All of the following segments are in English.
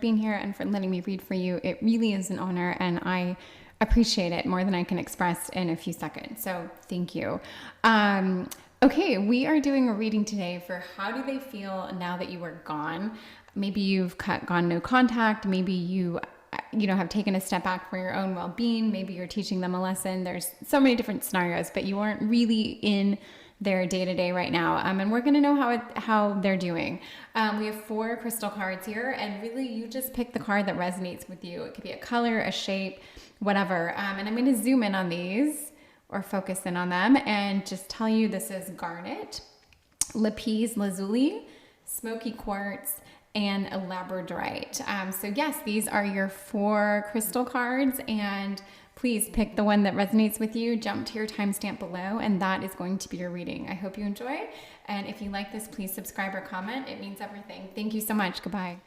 being here and for letting me read for you. It really is an honor, and I appreciate it more than I can express in a few seconds. So thank you. Okay, we are doing a reading today for how do they feel now that you are gone. Maybe you've gone no contact. Maybe you have taken a step back for your own well-being. Maybe you're teaching them a lesson. There's so many different scenarios, but you aren't really in their day-to-day right now. And we're going to know how they're doing. We have 4 crystal cards here, and really you just pick the card that resonates with you. It could be a color, a shape, whatever. And I'm going to zoom in on these or focus in on them and just tell you this is garnet, lapis lazuli, smoky quartz, and a labradorite. So yes, these are your 4 crystal cards, and please pick the one that resonates with you, jump to your timestamp below, and that is going to be your reading. I hope you enjoy, and if you like this, please subscribe or comment. It means everything. Thank you so much. Goodbye.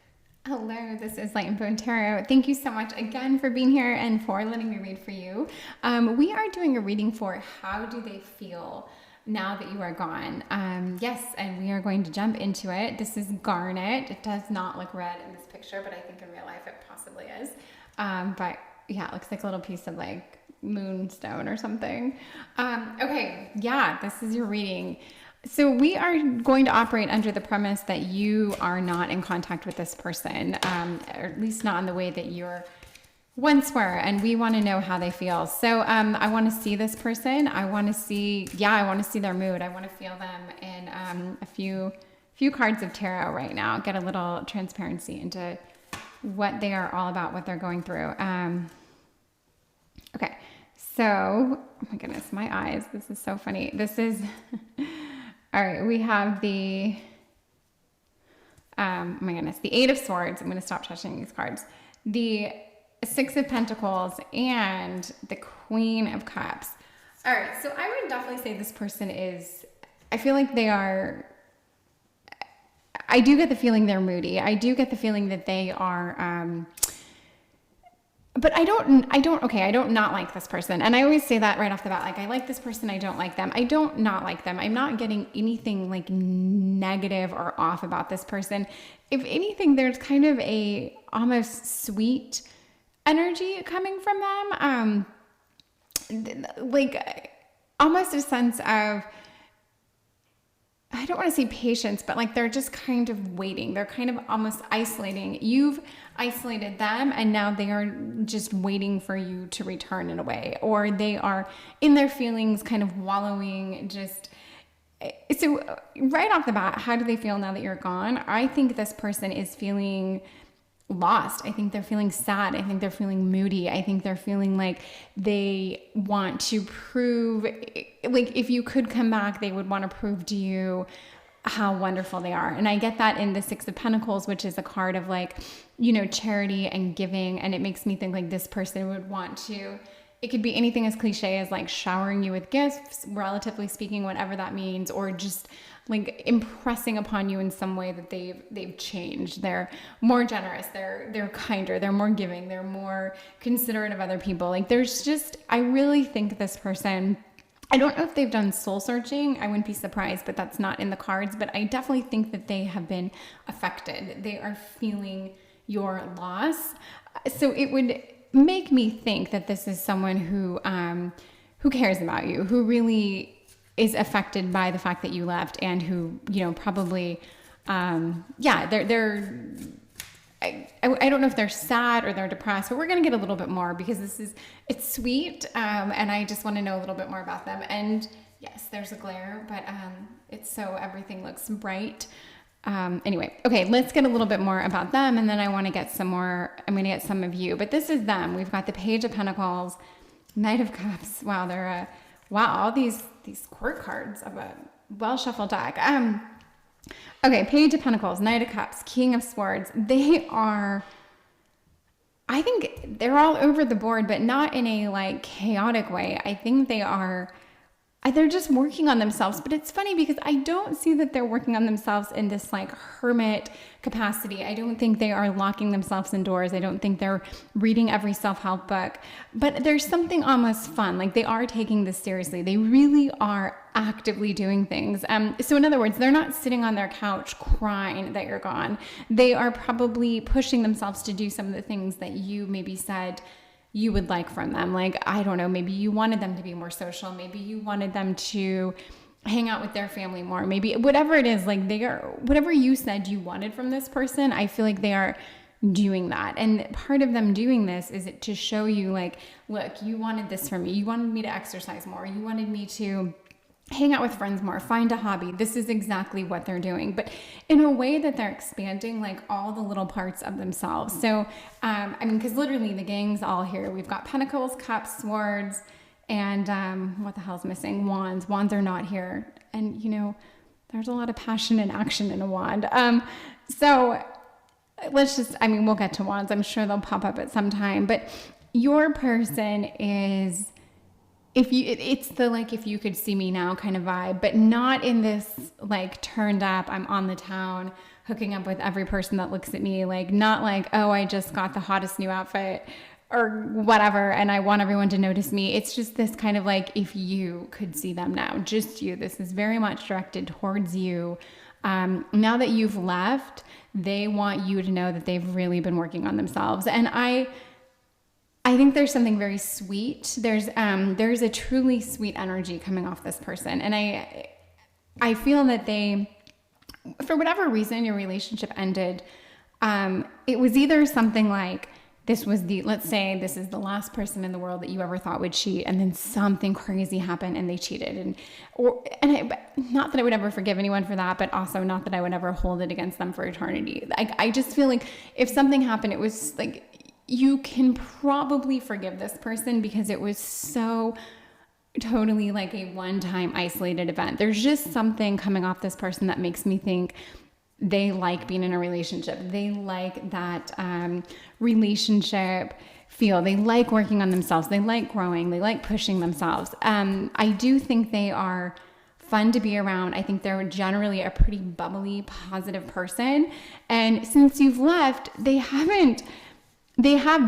Hello, this is Light and Bone Tarot. Thank you so much again for being here and for letting me read for you. We are doing a reading for how do they feel now that you are gone. Yes, and we are going to jump into it. This is garnet. It does not look red in this picture, but I think in real life it possibly is. But yeah, it looks like a little piece of like moonstone or something. Okay, yeah, this is your reading. So we are going to operate under the premise that you are not in contact with this person, or at least not in the way that you're once were, and we want to know how they feel. So I want to see this person. I want to see their mood. I want to feel them in a few cards of tarot right now. Get a little transparency into what they are all about, what they're going through. Okay, so, oh my goodness, my eyes. This is so funny. This is, all right, we have the, oh my goodness, the 8 of Swords. I'm going to stop touching these cards. The 6 of Pentacles and the Queen of Cups. All right, so I would definitely say this person is, I feel like they are, I do get the feeling they're moody. I do get the feeling that they are, but I don't not like this person. And I always say that right off the bat, like I like this person, I don't like them. I don't not like them. I'm not getting anything like negative or off about this person. If anything, there's kind of a almost sweet energy coming from them. Like almost a sense of, I don't want to say patience, but like they're just kind of waiting. They're kind of almost isolating. You've isolated them, and now they are just waiting for you to return in a way, or they are in their feelings kind of wallowing. Just so right off the bat, how do they feel now that you're gone? I think this person is feeling lost. I think they're feeling sad. I think they're feeling moody. I think they're feeling like they want to prove, like if you could come back, they would want to prove to you how wonderful they are. And I get that in the 6 of Pentacles, which is a card of like, charity and giving. And it makes me think like this person would want to, it could be anything as cliche as like showering you with gifts, relatively speaking, whatever that means, or just like impressing upon you in some way that they've changed. They're more generous, they're kinder, they're more giving, they're more considerate of other people. Like there's just, I really think this person, I don't know if they've done soul searching. I wouldn't be surprised, but that's not in the cards. But I definitely think that they have been affected. They are feeling your loss. So it would make me think that this is someone who cares about you, who really is affected by the fact that you left, and who, probably, they're, I don't know if they're sad or they're depressed, but we're going to get a little bit more because it's sweet. And I just want to know a little bit more about them. And yes, there's a glare, but, it's so everything looks bright. Anyway, okay, let's get a little bit more about them. And then I want to get some more, I'm going to get some of you, but this is them. We've got the Page of Pentacles, Knight of Cups. Wow. They're, all these court cards of a well-shuffled deck. Okay, Page of Pentacles, Knight of Cups, King of Swords. They are, I think they're all over the board, but not in a like chaotic way. I think they are, they're just working on themselves. But it's funny because I don't see that they're working on themselves in this like hermit capacity. I don't think they are locking themselves indoors. I don't think they're reading every self-help book, but there's something almost fun. Like they are taking this seriously. They really are actively doing things. So in other words, they're not sitting on their couch crying that you're gone. They are probably pushing themselves to do some of the things that you maybe said you would like from them. Like, I don't know, maybe you wanted them to be more social. Maybe you wanted them to hang out with their family more. Maybe whatever it is, like they are, whatever you said you wanted from this person, I feel like they are doing that. And part of them doing this is to show you like, look, you wanted this from me. You wanted me to exercise more. You wanted me to hang out with friends more, find a hobby. This is exactly what they're doing, but in a way that they're expanding like all the little parts of themselves. So, I mean, because literally the gang's all here. We've got Pentacles, Cups, Swords, and what the hell's missing? Wands. Wands are not here. And, you know, there's a lot of passion and action in a wand. So let's just, I mean, we'll get to wands. I'm sure they'll pop up at some time, but your person is, it's the like, if you could see me now kind of vibe, but not in this like turned up, I'm on the town hooking up with every person that looks at me. Like, not like, oh, I just got the hottest new outfit or whatever, and I want everyone to notice me. It's just this kind of like, if you could see them now, just you. This is very much directed towards you. Now that you've left, they want you to know that they've really been working on themselves. And I think there's something very sweet. There's a truly sweet energy coming off this person. And I feel that they, for whatever reason, your relationship ended. It was either something like, let's say this is the last person in the world that you ever thought would cheat, and then something crazy happened and they cheated. Not that I would ever forgive anyone for that, but also not that I would ever hold it against them for eternity. I just feel like if something happened, it was like, you can probably forgive this person because it was so totally like a one-time isolated event. There's just something coming off this person that makes me think they like being in a relationship. They like that relationship feel. They like working on themselves. They like growing. They like pushing themselves. I do think they are fun to be around. I think they're generally a pretty bubbly, positive person. And since you've left, they have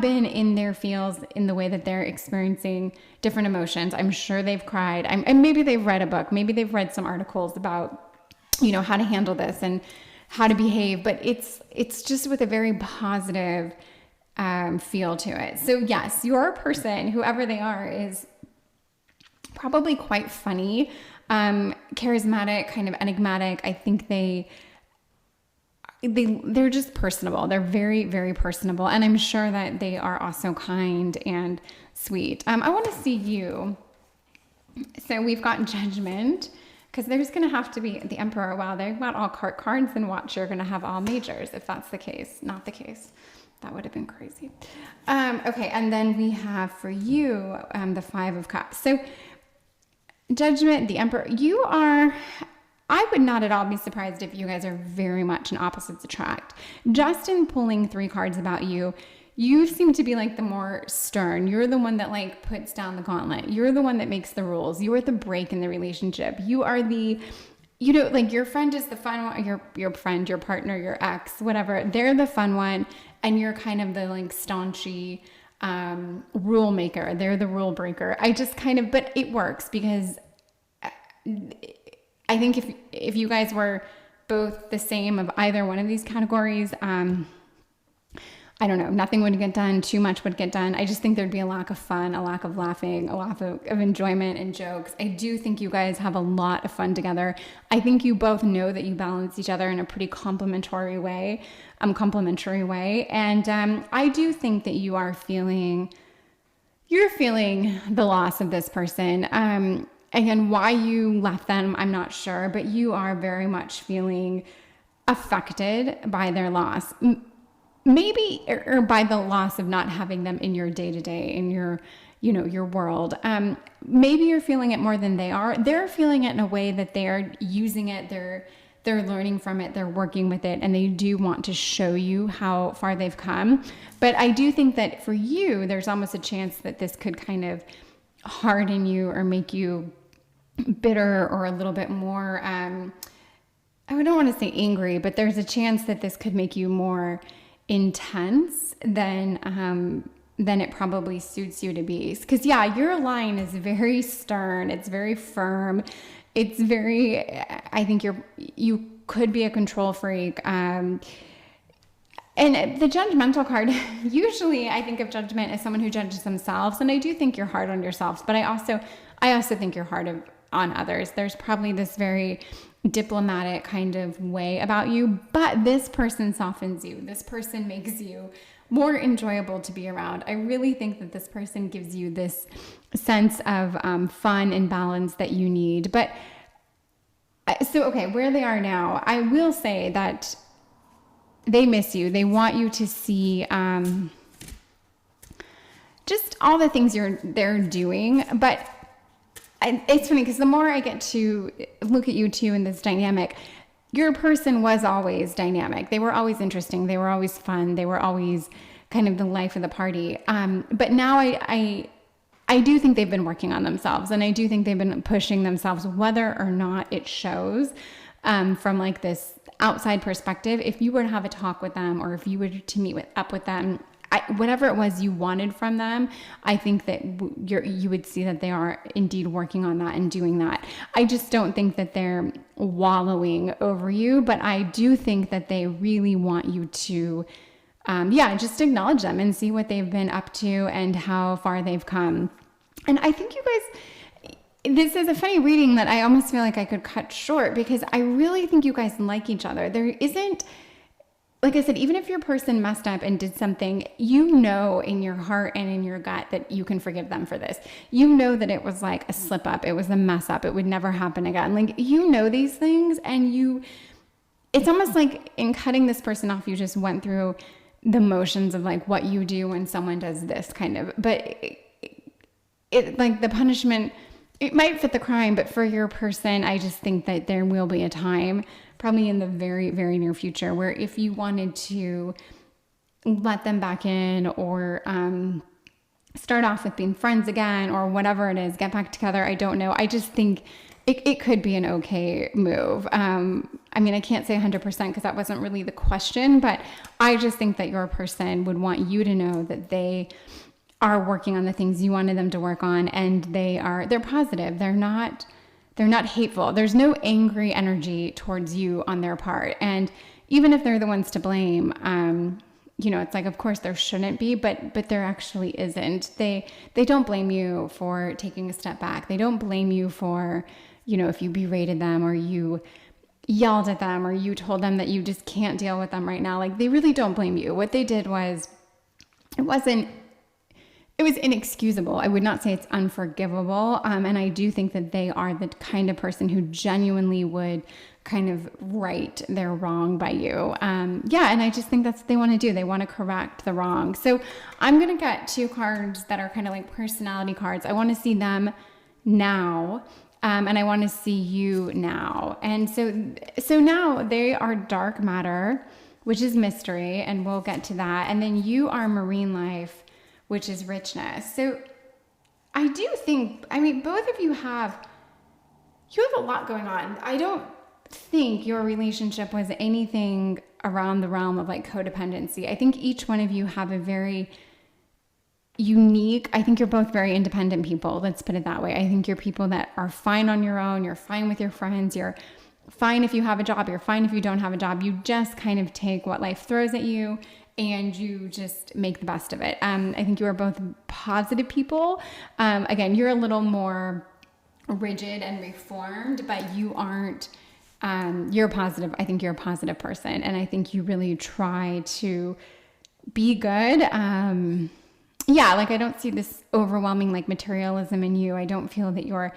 been in their feels in the way that they're experiencing different emotions. I'm sure they've cried. And maybe they've read a book. Maybe they've read some articles about, you know, how to handle this and how to behave. But it's just with a very positive feel to it. So yes, your person, whoever they are, is probably quite funny, charismatic, kind of enigmatic. I think they're just personable. They're very, very personable. And I'm sure that they are also kind and sweet. I want to see you. So we've got Judgment, because there's going to have to be the Emperor. Wow, they've got all cards, and watch, you're going to have all majors if that's the case. Not the case. That would have been crazy. Okay, and then we have for you the Five of Cups. So Judgment, the Emperor, you are... I would not at all be surprised if you guys are very much in opposites attract. Just in pulling 3 cards about you, you seem to be like the more stern. You're the one that like puts down the gauntlet. You're the one that makes the rules. You're the break in the relationship. You are the, you know, like your friend is the fun one, your friend, your partner, your ex, whatever. They're the fun one, and you're kind of the like staunchy rule maker. They're the rule breaker. I just kind of, but it works because I think if you guys were both the same of either one of these categories, I don't know, nothing would get done, too much would get done. I just think there'd be a lack of fun, a lack of laughing, a lack of enjoyment and jokes. I do think you guys have a lot of fun together. I think you both know that you balance each other in a pretty complimentary way. And I do think that you're feeling the loss of this person. Again, why you left them, I'm not sure, but you are very much feeling affected by their loss. Maybe, or by the loss of not having them in your day-to-day, in your, you know, your world. Maybe you're feeling it more than they are. They're feeling it in a way that they're using it, they're learning from it, they're working with it, and they do want to show you how far they've come. But I do think that for you, there's almost a chance that this could kind of harden you or make you bitter or a little bit more, I don't want to say angry, but there's a chance that this could make you more intense than it probably suits you to be. Because yeah, your line is very stern. It's very firm. It's very, I think you could be a control freak. And the judgmental card, usually I think of judgment as someone who judges themselves. And I do think you're hard on yourselves, but I also think you're hard on others. There's probably this very diplomatic kind of way about you, but this person softens you. This person makes you more enjoyable to be around. I really think that this person gives you this sense of fun and balance that you need. But so, okay, where they are now, I will say that they miss you. They want you to see just all the things they're doing. But it's funny because the more I get to look at you two in this dynamic, your person was always dynamic. They were always interesting. They were always fun. They were always kind of the life of the party. But now I do think they've been working on themselves, and I do think they've been pushing themselves, whether or not it shows from like this outside perspective. If you were to have a talk with them, or if you were to meet up with them, whatever it was you wanted from them, I think that you would see that they are indeed working on that and doing that. I just don't think that they're wallowing over you, but I do think that they really want you to, just acknowledge them and see what they've been up to and how far they've come. And I think you guys, this is a funny reading that I almost feel like I could cut short, because I really think you guys like each other. There isn't, like I said, even if your person messed up and did something, you know in your heart and in your gut that you can forgive them for this. You know that it was like a slip up. It was a mess up. It would never happen again. Like, you know these things, and it's almost like in cutting this person off, you just went through the motions of like what you do when someone does this kind of, but it like the punishment, it might fit the crime, but for your person, I just think that there will be a time, probably in the very, very near future, where if you wanted to let them back in, or start off with being friends again, or whatever it is, get back together, I don't know. I just think it could be an okay move. I mean, I can't say 100% because that wasn't really the question, but I just think that your person would want you to know that they are working on the things you wanted them to work on, and they're positive. They're not hateful. There's no angry energy towards you on their part. And even if they're the ones to blame, it's like, of course there shouldn't be, but there actually isn't. They don't blame you for taking a step back. They don't blame you for, if you berated them, or you yelled at them, or you told them that you just can't deal with them right now. Like, they really don't blame you. What they did was, it was inexcusable. I would not say it's unforgivable. And I do think that they are the kind of person who genuinely would kind of right their wrong by you. And I just think that's what they want to do. They want to correct the wrong. So I'm going to get two cards that are kind of like personality cards. I want to see them now. And I want to see you now. And so now they are dark matter, which is mystery. And we'll get to that. And then you are marine life, which is richness. So I do think, both of you have a lot going on. I don't think your relationship was anything around the realm of like codependency. I think each one of you have a very unique, I think you're both very independent people. Let's put it that way. I think you're people that are fine on your own. You're fine with your friends. You're fine if you have a job. You're fine if you don't have a job. You just kind of take what life throws at you, and you just make the best of it. I think you are both positive people. Again, you're a little more rigid and reformed, but you aren't, you're positive. I think you're a positive person. And I think you really try to be good. I don't see this overwhelming like materialism in you. I don't feel that you're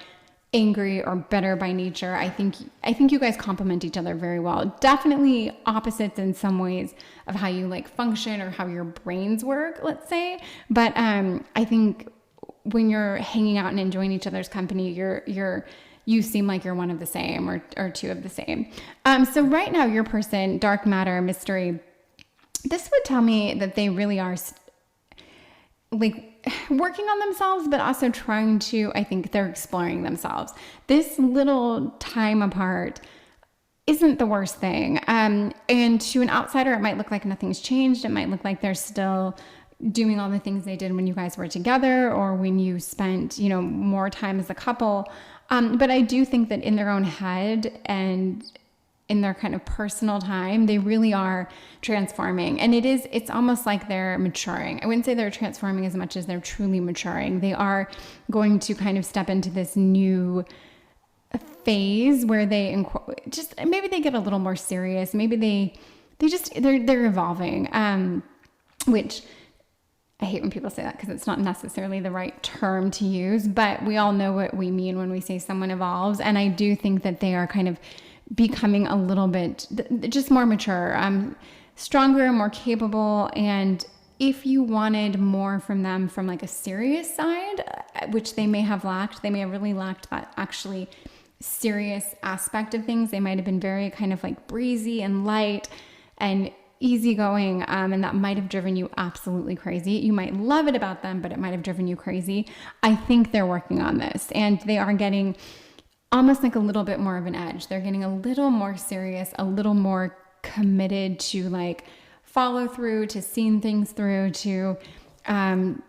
angry or bitter by nature. I think you guys complement each other very well. Definitely opposites in some ways of how you like function or how your brains work, let's say. But I think when you're hanging out and enjoying each other's company, you seem like you're one of the same, or two of the same. So right now, your person, dark matter, mystery, this would tell me that they really are like working on themselves, but also trying to, I think they're exploring themselves. This little time apart isn't the worst thing. And to an outsider, it might look like nothing's changed. It might look like they're still doing all the things they did when you guys were together or when you spent, more time as a couple. But I do think that in their own head and in their kind of personal time, they really are transforming. And it's almost like they're maturing. I wouldn't say they're transforming as much as they're truly maturing. They are going to kind of step into this new phase where they maybe they get a little more serious. Maybe they're evolving, which I hate when people say that because it's not necessarily the right term to use, but we all know what we mean when we say someone evolves. And I do think that they are kind of becoming a little bit just more mature, stronger, more capable. And if you wanted more from them from like a serious side, which they may have lacked, they may have really lacked that actually serious aspect of things. They might have been very kind of like breezy and light and easygoing, and that might have driven you absolutely crazy. You might love it about them, but it might have driven you crazy. I think they're working on this, and they are getting almost like a little bit more of an edge. They're getting a little more serious, a little more committed to like follow through, to seeing things through, to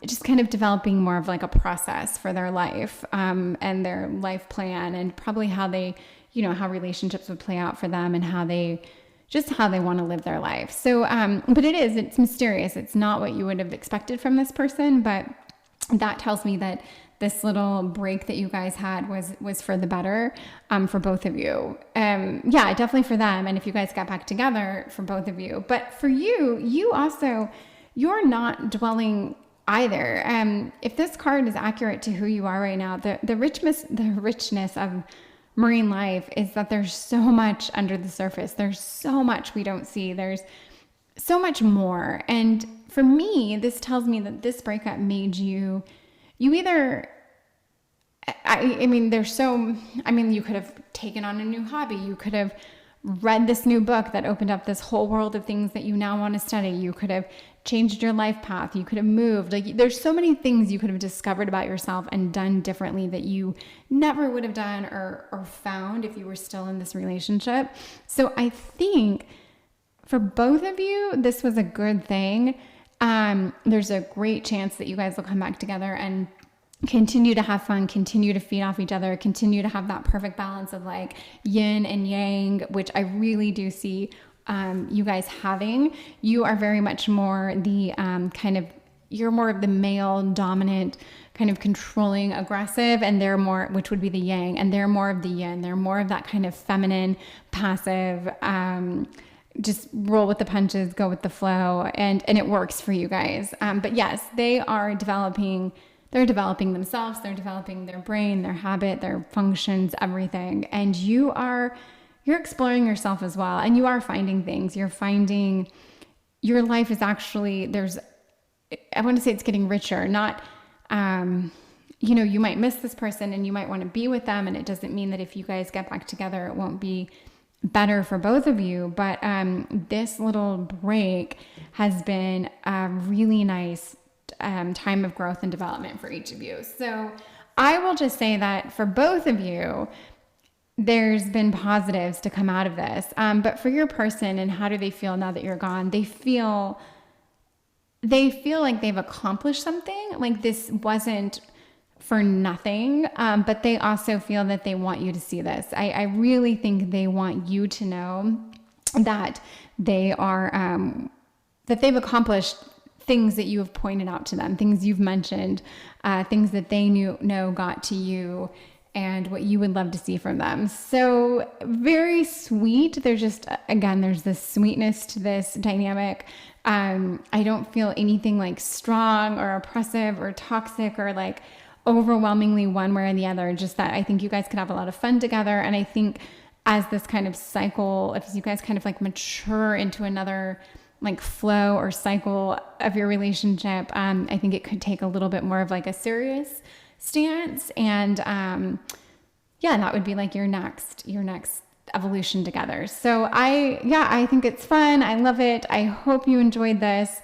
just kind of developing more of like a process for their life, and their life plan, and probably how they, how relationships would play out for them, and how they want to live their life. So, but it's mysterious. It's not what you would have expected from this person, but that tells me that this little break that you guys had was for the better, for both of you. Yeah, definitely for them. And if you guys got back together, for both of you. But for you, you're not dwelling either. If this card is accurate to who you are right now, the richness of marine life is that there's so much under the surface. There's so much we don't see. There's so much more. And for me, this tells me that this breakup made you either, you could have taken on a new hobby. You could have read this new book that opened up this whole world of things that you now want to study. You could have changed your life path. You could have moved. Like, there's so many things you could have discovered about yourself and done differently that you never would have done or found if you were still in this relationship. So I think for both of you, this was a good thing. There's a great chance that you guys will come back together and continue to have fun, continue to feed off each other, continue to have that perfect balance of like yin and yang, which I really do see you guys having. You are very much more the you're more of the male dominant, kind of controlling, aggressive, and they're more, which would be the yang, and they're more of the yin. They're more of that kind of feminine, passive, just roll with the punches, go with the flow, and it works for you guys. But yes, they are developing. They're developing themselves. They're developing their brain, their habit, their functions, everything. And you're exploring yourself as well. And you are finding things. You're finding your life is actually, I want to say it's getting richer. Not, you might miss this person and you might want to be with them. And it doesn't mean that if you guys get back together, it won't be better for both of you. But this little break has been a really nice time of growth and development for each of you. So I will just say that for both of you, there's been positives to come out of this. But for your person, and how do they feel now that you're gone? They feel like they've accomplished something. Like this wasn't for nothing. But they also feel that they want you to see this. I really think they want you to know that they are, that they've accomplished things that you have pointed out to them, things you've mentioned, things that they got to you, and what you would love to see from them. So very sweet. There's this sweetness to this dynamic. I don't feel anything like strong or oppressive or toxic or like overwhelmingly one way or the other. Just that I think you guys could have a lot of fun together. And I think as this kind of cycle, if you guys kind of like mature into another like flow or cycle of your relationship, I think it could take a little bit more of like a serious stance. And that would be like your next evolution together. So I think it's fun. I love it. I hope you enjoyed this.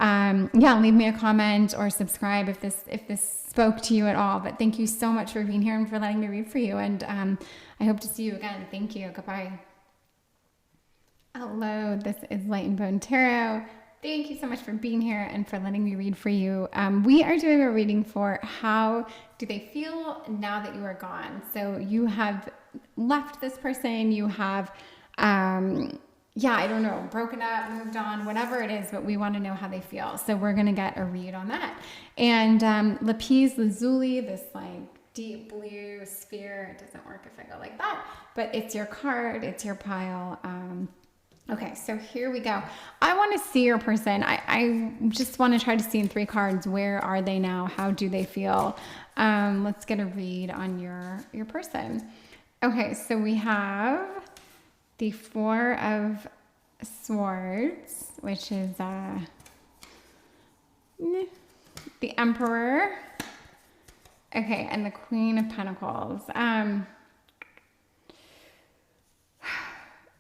yeah, leave me a comment or subscribe if this spoke to you at all. But thank you so much for being here and for letting me read for you. And I hope to see you again. Thank you. Goodbye. Hello, this is Light and Bone Tarot. Thank you so much for being here and for letting me read for you. We are doing a reading for how do they feel now that you are gone. So you have left this person, you have, yeah, I don't know, broken up, moved on, whatever it is, but we want to know how they feel. So we're going to get a read on that. And lapis lazuli, this like deep blue sphere, it doesn't work if I go like that, but it's your card, it's your pile. Okay, so here we go. I want to see your person. I just want to try to see in 3 cards, where are they now? How do they feel? Let's get a read on your person. Okay, so we have the 4 of Swords, which is the Emperor. Okay, and the Queen of Pentacles.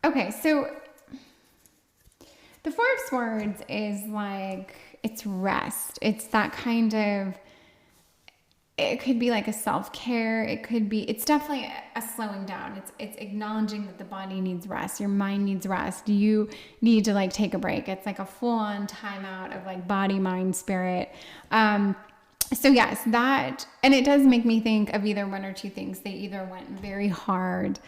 Okay, so the 4 of Swords is like, it's rest. It's that kind of, it could be like a self-care. It could be, it's definitely a slowing down. It's acknowledging that the body needs rest. Your mind needs rest. You need to like take a break. It's like a full-on timeout of like body, mind, spirit. So yes, that, and it does make me think of either one or two things. They either went very hard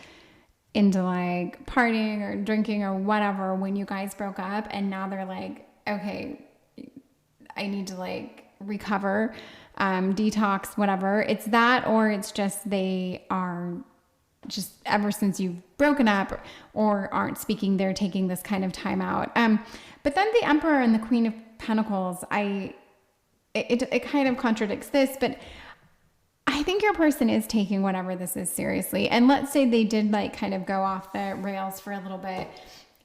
into like partying or drinking or whatever when you guys broke up, and now they're like, okay, I need to like recover, detox, whatever. It's that, or it's just they are just, ever since you've broken up or aren't speaking, they're taking this kind of time out. But then the Emperor and the Queen of Pentacles, it kind of contradicts this, but I think your person is taking whatever this is seriously. And let's say they did like kind of go off the rails for a little bit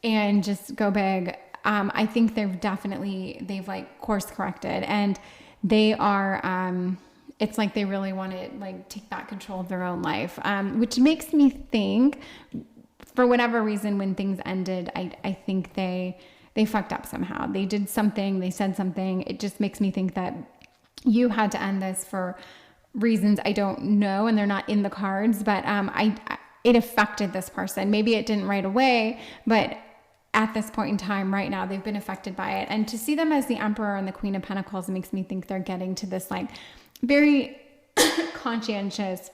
and just go big. I think they've like course corrected, and they are, it's like they really want to like take back control of their own life, which makes me think, for whatever reason, when things ended, I think they fucked up somehow. They did something, they said something. It just makes me think that you had to end this for reasons I don't know, and they're not in the cards, but it affected this person. Maybe it didn't right away, but at this point in time right now, they've been affected by it. And to see them as the Emperor and the Queen of Pentacles makes me think they're getting to this like very conscientious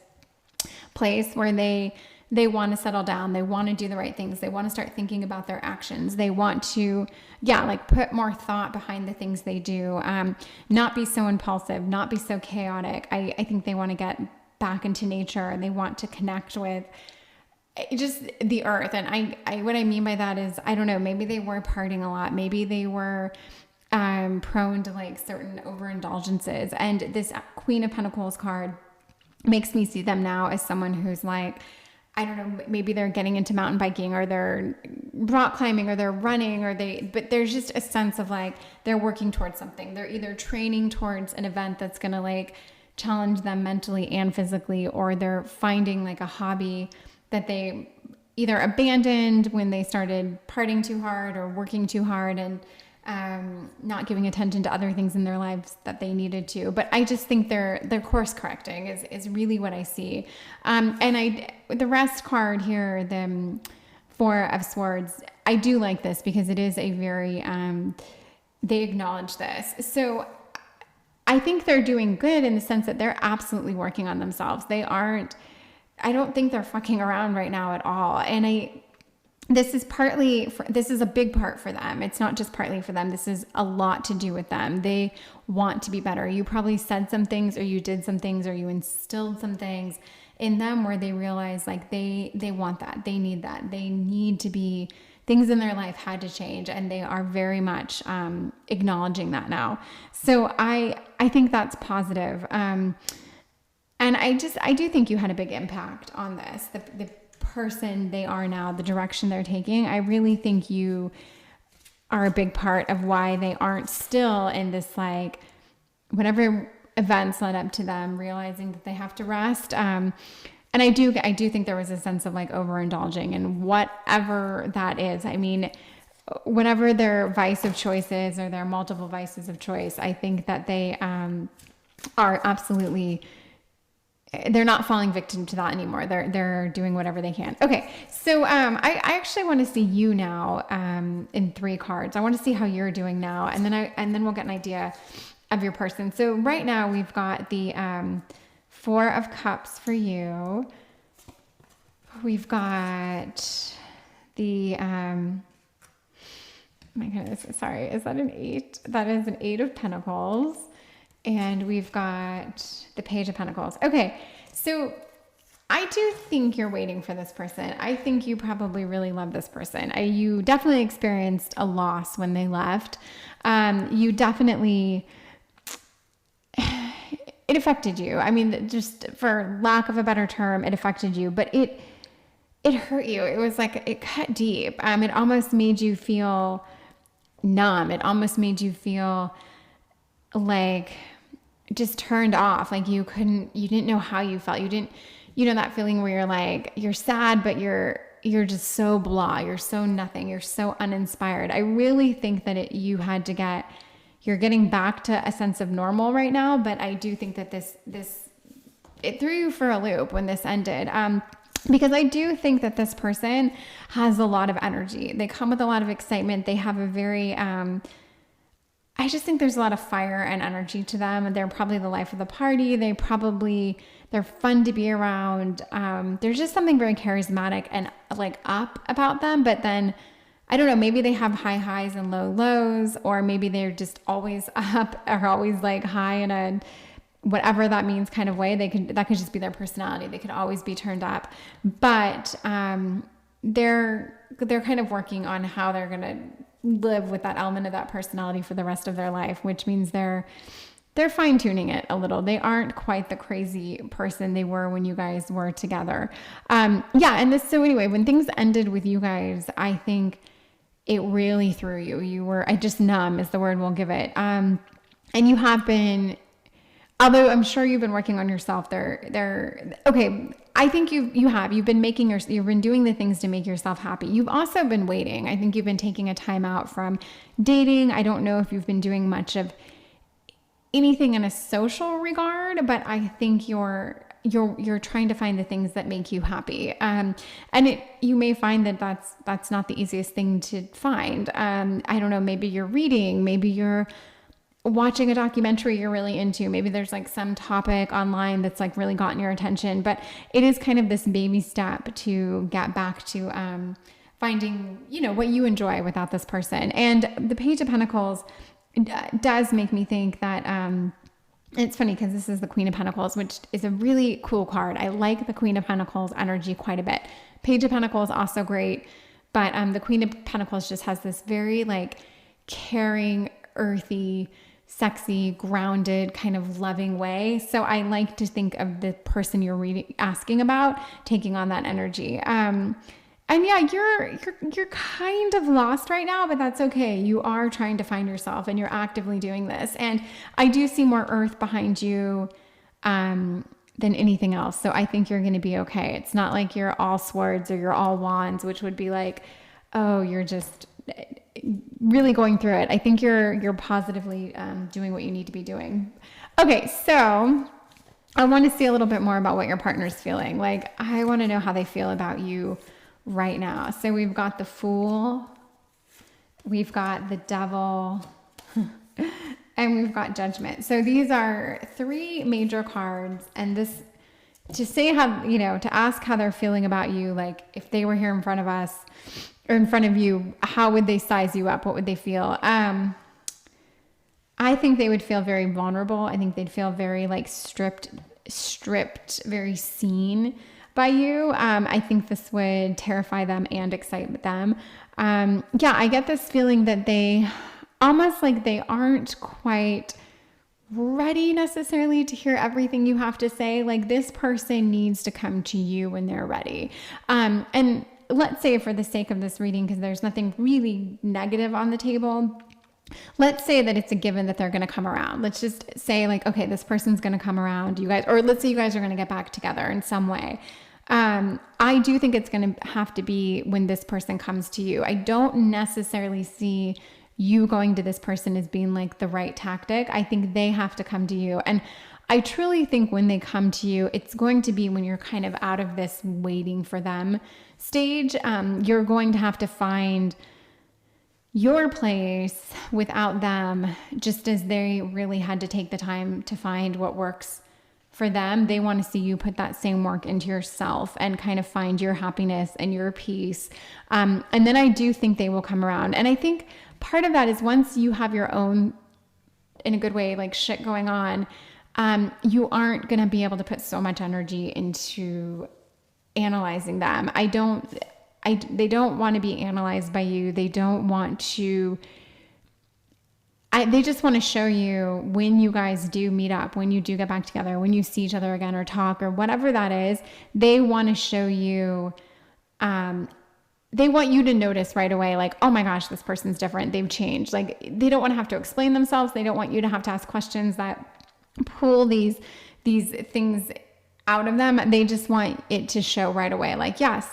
place where they want to settle down. They want to do the right things. They want to start thinking about their actions. They want to, like put more thought behind the things they do. Not be so impulsive, not be so chaotic. I think they want to get back into nature. They want to connect with just the earth. And what I mean by that is, I don't know, maybe they were partying a lot. Maybe they were prone to like certain overindulgences. And this Queen of Pentacles card makes me see them now as someone who's like, I don't know, maybe they're getting into mountain biking, or they're rock climbing, or they're running, but there's just a sense of like, they're working towards something. They're either training towards an event that's going to like challenge them mentally and physically, or they're finding like a hobby that they either abandoned when they started partying too hard or working too hard, and not giving attention to other things in their lives that they needed to. But I just think they're course correcting is really what I see. And the rest card here, the 4 of Swords, I do like this because it is a very, they acknowledge this. So I think they're doing good in the sense that they're absolutely working on themselves. I don't think they're fucking around right now at all. And this is a big part for them. It's not just partly for them. This is a lot to do with them. They want to be better. You probably said some things, or you did some things, or you instilled some things in them where they realize like they want that. They need that. They need to be, things in their life had to change, and they are very much acknowledging that now. So I think that's positive. And I do think you had a big impact on this. The person they are now, the direction they're taking, I really think you are a big part of why they aren't still in this like whatever events led up to them realizing that they have to rest. And I do think there was a sense of like overindulging, and whatever that is. I mean, whatever their vice of choice is, or their multiple vices of choice, I think that they are absolutely, they're not falling victim to that anymore. They're doing whatever they can. Okay. So, I actually want to see you now, in 3 cards. I want to see how you're doing now. And then we'll get an idea of your person. So right now we've got the, 4 of Cups for you. We've got the, my goodness, sorry. Is that an 8? That is an 8 of Pentacles. And we've got the Page of Pentacles. Okay, so I do think you're waiting for this person. I think you probably really love this person. You definitely experienced a loss when they left. You definitely, it affected you. I mean, just for lack of a better term, it affected you, but it hurt you. It was like, it cut deep. It almost made you feel numb. It almost made you feel like just turned off. Like you didn't know how you felt. You didn't, that feeling where you're like, you're sad, but you're just so blah. You're so nothing. You're so uninspired. I really think that you're getting back to a sense of normal right now. But I do think that it threw you for a loop when this ended. Because I do think that this person has a lot of energy. They come with a lot of excitement. They have a very, I just think there's a lot of fire and energy to them. They're probably the life of the party. They're fun to be around. There's just something very charismatic and like up about them. But then, I don't know, maybe they have high highs and low lows, or maybe they're just always up or always like high in a whatever that means kind of way. That could just be their personality. They could always be turned up. But they're kind of working on how they're going to live with that element of that personality for the rest of their life, which means they're fine tuning it a little. They aren't quite the crazy person they were when you guys were together. So anyway, when things ended with you guys, I think it really threw you. You were, I just numb is the word we'll give it. And you have been, although I'm sure you've been working on yourself okay. I think you've been doing the things to make yourself happy. You've also been waiting. I think you've been taking a time out from dating. I don't know if you've been doing much of anything in a social regard, but I think you're trying to find the things that make you happy. You may find that that's not the easiest thing to find. I don't know, maybe you're reading, maybe you're watching a documentary you're really into. Maybe there's like some topic online that's like really gotten your attention, but it is kind of this baby step to get back to finding, what you enjoy without this person. And the Page of Pentacles does make me think that it's funny because this is the Queen of Pentacles, which is a really cool card. I like the Queen of Pentacles energy quite a bit. Page of Pentacles also great, but the Queen of Pentacles just has this very like caring, earthy, sexy, grounded, kind of loving way. So I like to think of the person you're asking about taking on that energy. You're kind of lost right now, but that's okay. You are trying to find yourself and you're actively doing this. And I do see more earth behind you than anything else. So I think you're going to be okay. It's not like you're all swords or you're all wands, which would be like, oh, you're just really going through it. I think you're positively doing what you need to be doing. Okay, so I want to see a little bit more about what your partner's feeling. Like, I want to know how they feel about you right now. So we've got the Fool, we've got the Devil, and we've got Judgment. So these are 3 major cards, and this, to say how, to ask how they're feeling about you, like if they were here in front of us, or in front of you, how would they size you up? What would they feel? I think they would feel very vulnerable. I think they'd feel very like stripped, very seen by you. I think this would terrify them and excite them. I get this feeling that they almost like they aren't quite ready necessarily to hear everything you have to say. Like this person needs to come to you when they're ready. And let's say for the sake of this reading, because there's nothing really negative on the table, let's say that it's a given that they're going to come around. Let's just say like, okay, this person's going to come around, you guys, or let's say you guys are going to get back together in some way. I do think it's going to have to be when this person comes to you. I don't necessarily see you going to this person as being like the right tactic. I think they have to come to you. And I truly think when they come to you, it's going to be when you're kind of out of this waiting for them stage. You're going to have to find your place without them, just as they really had to take the time to find what works for them. They want to see you put that same work into yourself and kind of find your happiness and your peace. And then I do think they will come around. And I think part of that is once you have your own, in a good way, like shit going on, you aren't going to be able to put so much energy into analyzing them. They don't want to be analyzed by you. They don't want to, they just want to show you when you guys do meet up, when you do get back together, when you see each other again or talk or whatever that is, they want to show you, they want you to notice right away, like, oh my gosh, this person's different. They've changed. Like, they don't want to have to explain themselves. They don't want you to have to ask questions that pull these things out of them. They just want it to show right away. Like, yes,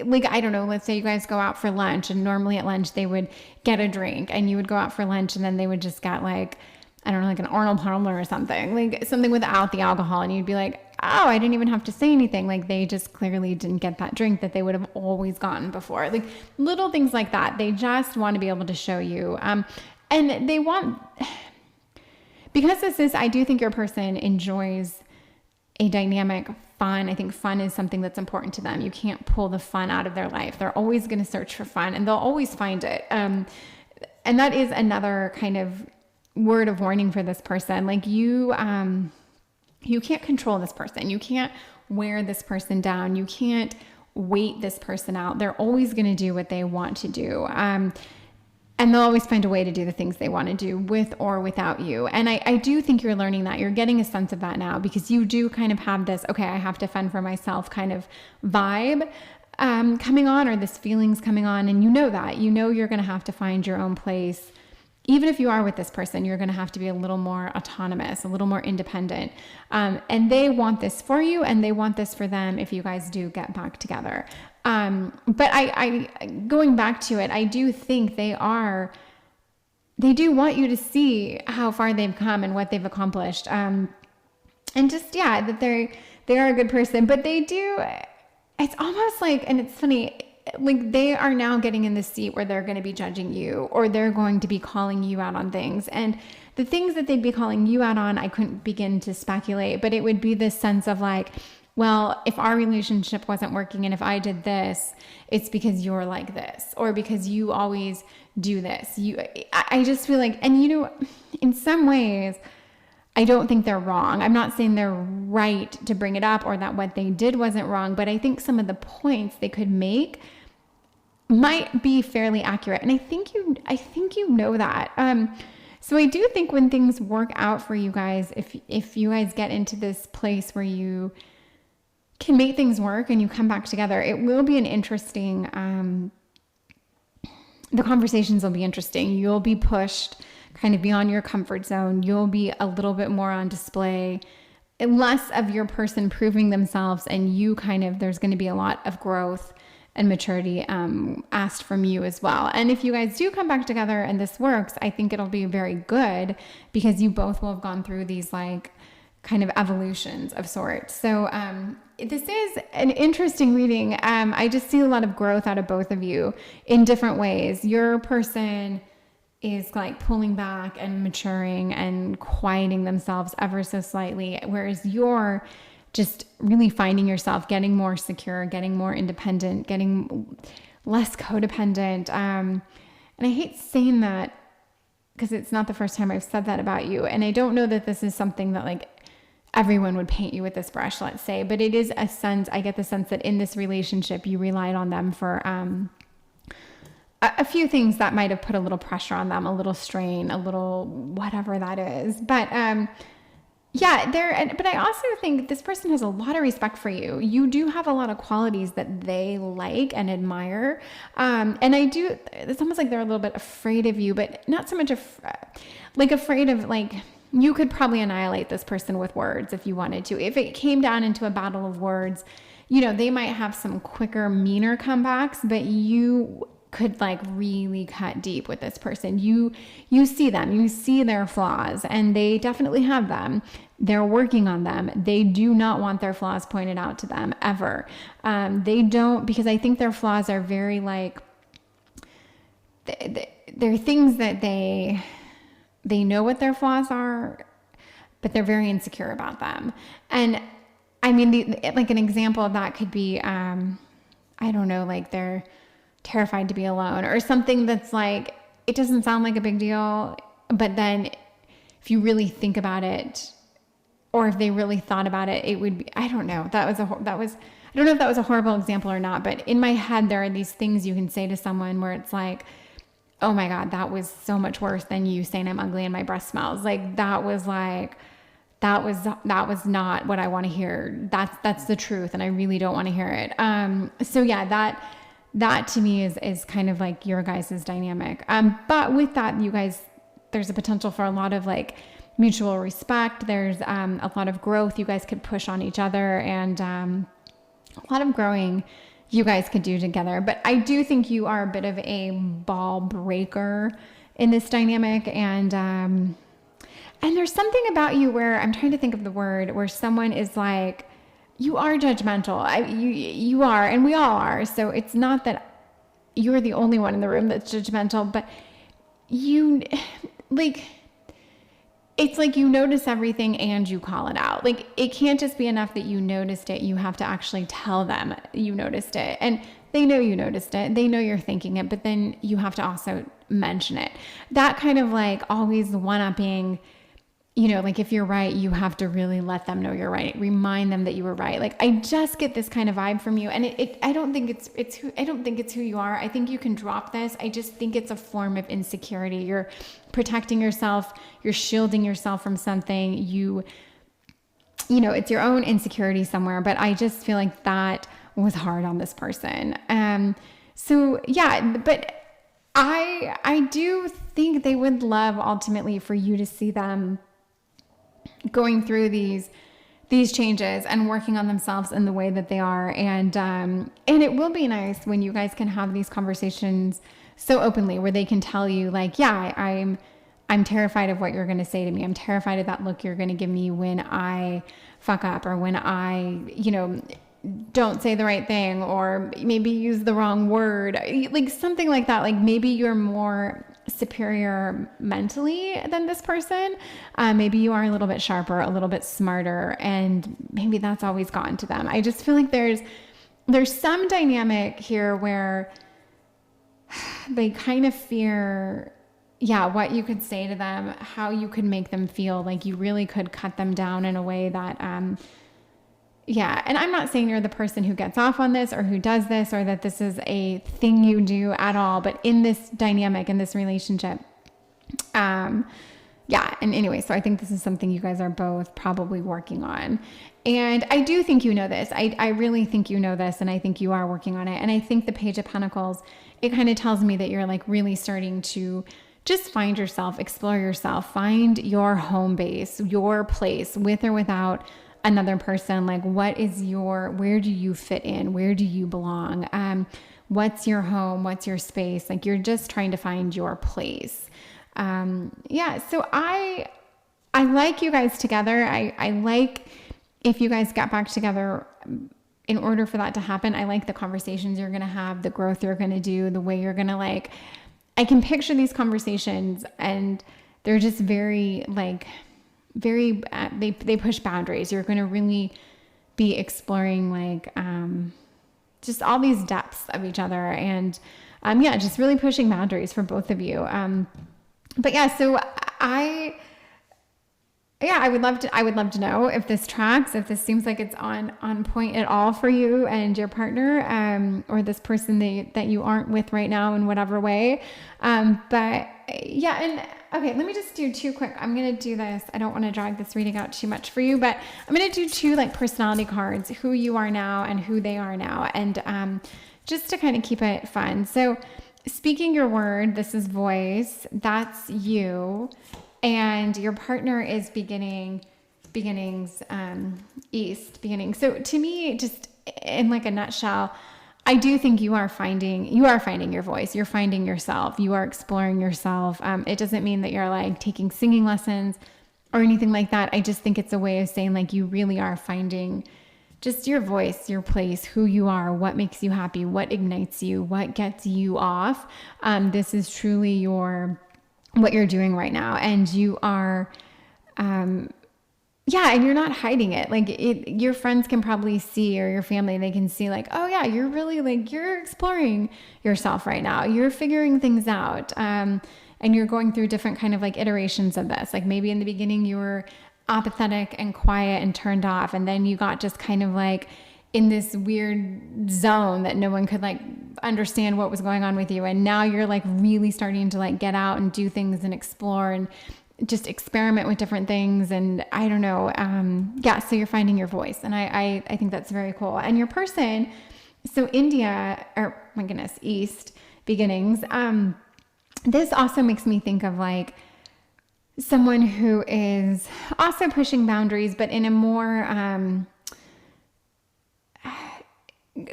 like, I don't know, let's say you guys go out for lunch, and normally at lunch they would get a drink, and you would go out for lunch and then they would just get like, I don't know, like an Arnold Palmer or something, like something without the alcohol. And you'd be like, oh, I didn't even have to say anything. Like, they just clearly didn't get that drink that they would have always gotten before. Like, little things like that. They just want to be able to show you. And they want, because I do think your person enjoys a dynamic fun. I think fun is something that's important to them. You can't pull the fun out of their life. They're always going to search for fun, and they'll always find it. And that is another kind of word of warning for this person. Like, you can't control this person. You can't wear this person down. You can't wait this person out. They're always going to do what they want to do. And they'll always find a way to do the things they want to do with or without you. And I do think you're learning that. You're getting a sense of that now, because you do kind of have this, okay, I have to fend for myself kind of vibe coming on, or this feelings coming on. And you know that. You know you're going to have to find your own place. Even if you are with this person, you're going to have to be a little more autonomous, a little more independent. And they want this for you, and they want this for them if you guys do get back together. But I going back to it, I do think they do want you to see how far they've come and what they've accomplished. And just, yeah, that they are a good person, but they do, it's almost like, and it's funny, like, they are now getting in the seat where they're going to be judging you, or they're going to be calling you out on things. And the things that they'd be calling you out on, I couldn't begin to speculate, but it would be this sense of like, well, if our relationship wasn't working and if I did this, it's because you're like this, or because you always do this. I just feel like, and in some ways, I don't think they're wrong. I'm not saying they're right to bring it up, or that what they did wasn't wrong, but I think some of the points they could make might be fairly accurate. And I think you know that. So I do think when things work out for you guys, if you guys get into this place where you can make things work and you come back together, it will be an interesting, the conversations will be interesting. You'll be pushed kind of beyond your comfort zone. You'll be a little bit more on display, less of your person proving themselves, and you there's going to be a lot of growth and maturity asked from you as well. And if you guys do come back together and this works, I think it'll be very good, because you both will have gone through these like kind of evolutions of sorts. So this is an interesting reading. I just see a lot of growth out of both of you in different ways. Your person is like pulling back and maturing and quieting themselves ever so slightly, whereas you're just really finding yourself getting more secure, getting more independent, getting less codependent. And I hate saying that because it's not the first time I've said that about you. And I don't know that this is something that like everyone would paint you with this brush, let's say, but it is a sense, I get the sense that in this relationship, you relied on them for a few things that might have put a little pressure on them, a little strain, a little whatever that is. But but I also think this person has a lot of respect for you. You do have a lot of qualities that they like and admire. And it's almost like they're a little bit afraid of you, but not so much afraid of like, you could probably annihilate this person with words if you wanted to. If it came down into a battle of words, they might have some quicker, meaner comebacks, but you could like really cut deep with this person. You see them, you see their flaws, and they definitely have them. They're working on them. They do not want their flaws pointed out to them ever. They don't, because I think their flaws are very like, they're things that they know what their flaws are, but they're very insecure about them. And I mean, like an example of that could be, I don't know, like they're terrified to be alone or something that's like, it doesn't sound like a big deal, but then if you really think about it, or if they really thought about it, it would be, I don't know. I don't know if that was a horrible example or not, but in my head, there are these things you can say to someone where it's like, oh my God, that was so much worse than you saying I'm ugly and my breath smells. Like that was not what I want to hear. That's the truth. And I really don't want to hear it. So yeah, that to me is kind of like your guys' dynamic. But with that, you guys, there's a potential for a lot of like mutual respect. There's a lot of growth you guys could push on each other, and a lot of growing you guys could do together. But I do think you are a bit of a ball breaker in this dynamic. And there's something about you where I'm trying to think of the word, where someone is like, you are judgmental. You are, and we all are. So it's not that you're the only one in the room that's judgmental, but you like, it's like you notice everything and you call it out. Like it can't just be enough that you noticed it. You have to actually tell them you noticed it. And they know you noticed it. They know you're thinking it, but then you have to also mention it. That kind of like always one-upping, like if you're right, you have to really let them know you're right. Remind them that you were right. Like I just get this kind of vibe from you. And I don't think it's who you are. I think you can drop this. I just think it's a form of insecurity. You're protecting yourself. You're shielding yourself from something. It's your own insecurity somewhere, but I just feel like that was hard on this person. So yeah, but I do think they would love ultimately for you to see them going through these changes and working on themselves in the way that they are. And it will be nice when you guys can have these conversations so openly, where they can tell you like, yeah, I'm terrified of what you're going to say to me. I'm terrified of that look you're going to give me when I fuck up, or when I, don't say the right thing, or maybe use the wrong word, like something like that. Like maybe you're more superior mentally than this person. Maybe you are a little bit sharper, a little bit smarter, and maybe that's always gotten to them. I just feel like there's some dynamic here where they kind of fear, what you could say to them, how you could make them feel. Like you really could cut them down in a way that, and I'm not saying you're the person who gets off on this or who does this, or that this is a thing you do at all, but in this dynamic, in this relationship, and anyway, so I think this is something you guys are both probably working on. And I do think you know this. I really think you know this, and I think you are working on it. And I think the Page of Pentacles, it kind of tells me that you're like really starting to just find yourself, explore yourself, find your home base, your place, with or without another person. Like where do you fit in? Where do you belong? What's your home? What's your space? Like you're just trying to find your place. So I like you guys together. I like if you guys get back together. In order for that to happen, I like the conversations you're going to have, the growth you're going to do, the way you're going to I can picture these conversations, and they're just very they push boundaries. You're going to really be exploring just all these depths of each other, and just really pushing boundaries for both of you. So I would love to know if this tracks, if this seems like it's on point at all for you and your partner, or this person that you aren't with right now in whatever way. Okay, let me just do two quick. I'm going to do this. I don't want to drag this reading out too much for you, but I'm going to do two personality cards, who you are now and who they are now. And just to kind of keep it fun. So speaking your word, this is voice, that's you. And your partner is beginnings, east, beginning. So to me, just in like a nutshell, I do think you are finding your voice. You're finding yourself. You are exploring yourself. It doesn't mean that you're like taking singing lessons or anything like that. I just think it's a way of saying like you really are finding just your voice, your place, who you are, what makes you happy, what ignites you, what gets you off. This is truly what you're doing right now. And you are, yeah, and you're not hiding it. Like your friends can probably see, or your family, they can see like, oh yeah, you're really like, you're exploring yourself right now. You're figuring things out. And you're going through different kind of like iterations of this. Like maybe in the beginning you were apathetic and quiet and turned off. And then you got just kind of like in this weird zone that no one could like understand what was going on with you. And now you're like really starting to like get out and do things and explore and just experiment with different things. And I don't know. Yeah. So you're finding your voice. And I think that's very cool. And your person, so India, or my goodness, East beginnings. This also makes me think of like someone who is also pushing boundaries, but in a more,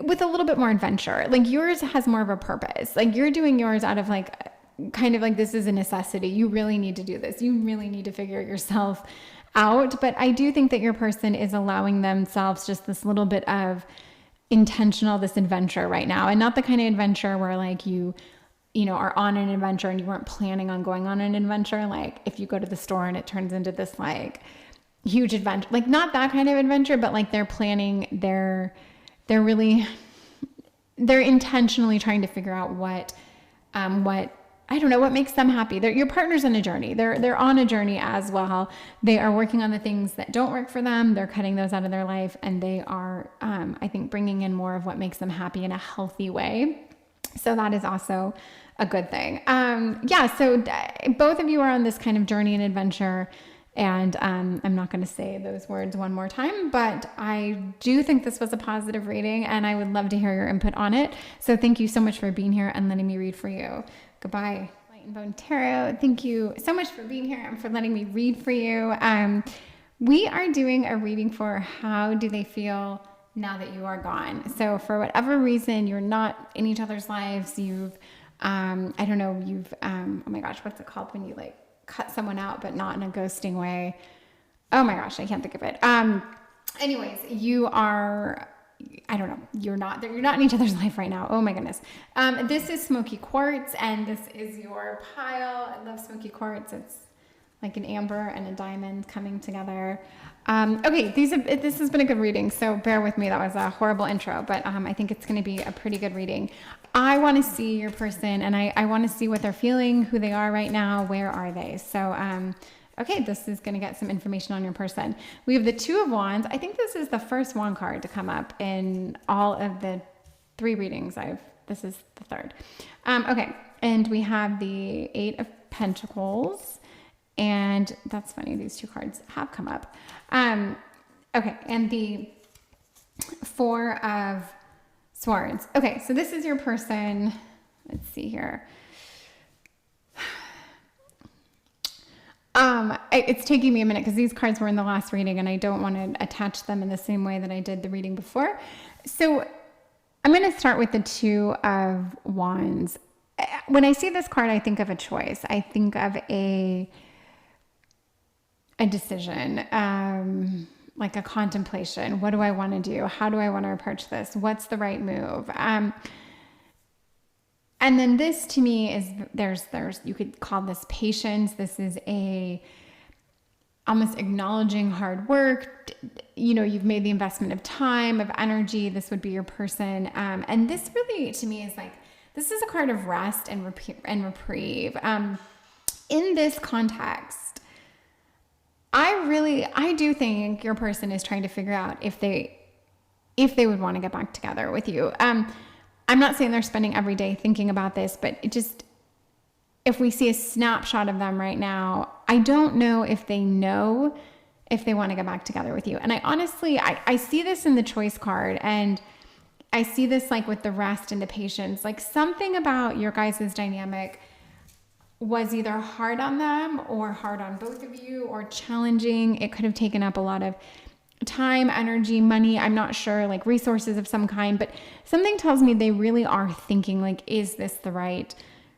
with a little bit more adventure. Like yours has more of a purpose. Like you're doing yours out of like, kind of like, this is a necessity. You really need to do this. You really need to figure yourself out. But I do think that your person is allowing themselves just this little bit of this adventure right now. And not the kind of adventure where like you know, are on an adventure and you weren't planning on going on an adventure. Like if you go to the store and it turns into this like huge adventure, like not that kind of adventure, but like they're planning, they're intentionally trying to figure out what I don't know, what makes them happy. Your partner's on a journey. They're on a journey as well. They are working on the things that don't work for them. They're cutting those out of their life, and they are, I think, bringing in more of what makes them happy in a healthy way. So that is also a good thing. Yeah. So both of you are on this kind of journey and adventure. And I'm not going to say those words one more time, but I do think this was a positive reading, and I would love to hear your input on it. So thank you so much for being here and letting me read for you. Goodbye. Light and Bone Tarot. Thank you so much for being here and for letting me read for you. We are doing a reading for how do they feel now that you are gone. So for whatever reason, you're not in each other's lives. You've, I don't know, oh my gosh, what's it called when you like cut someone out, but not in a ghosting way? Oh my gosh, I can't think of it. Anyways, you are, I don't know, you're not in each other's life right now. Oh my goodness. This is smoky quartz, and this is your pile. I love smoky quartz. It's like an amber and a diamond coming together. Okay, this has been a good reading, so bear with me. That was a horrible intro, but I think it's going to be a pretty good reading. I want to see your person, and I want to see what they're feeling, who they are right now, where are they. So, okay, this is going to get some information on your person. We have the Two of Wands. I think this is the first wand card to come up in all of the 3 readings this is the third. Okay, and we have the Eight of Pentacles. And that's funny, these 2 cards have come up. Okay, and the Four of Swords. Okay, so this is your person. Let's see here. It's taking me a minute because these cards were in the last reading, and I don't want to attach them in the same way that I did the reading before. So I'm going to start with the Two of Wands. When I see this card, I think of a choice. I think of a decision, like a contemplation. What do I want to do? How do I want to approach this? What's the right move? And then this to me is there's you could call this patience. This is almost acknowledging hard work. You know, you've made the investment of time, of energy. This would be your person. And this really to me is like, this is a card of rest and reprieve. In this context, I do think your person is trying to figure out if they would want to get back together with you. I'm not saying they're spending every day thinking about this, but if we see a snapshot of them right now, I don't know if they want to get back together with you. And I honestly, I see this in the choice card, and I see this like with the rest and the patience, like something about your guys' dynamic was either hard on them or hard on both of you or challenging. It could have taken up a lot of time, energy, money, I'm not sure, like resources of some kind, but something tells me they really are thinking like, is this the right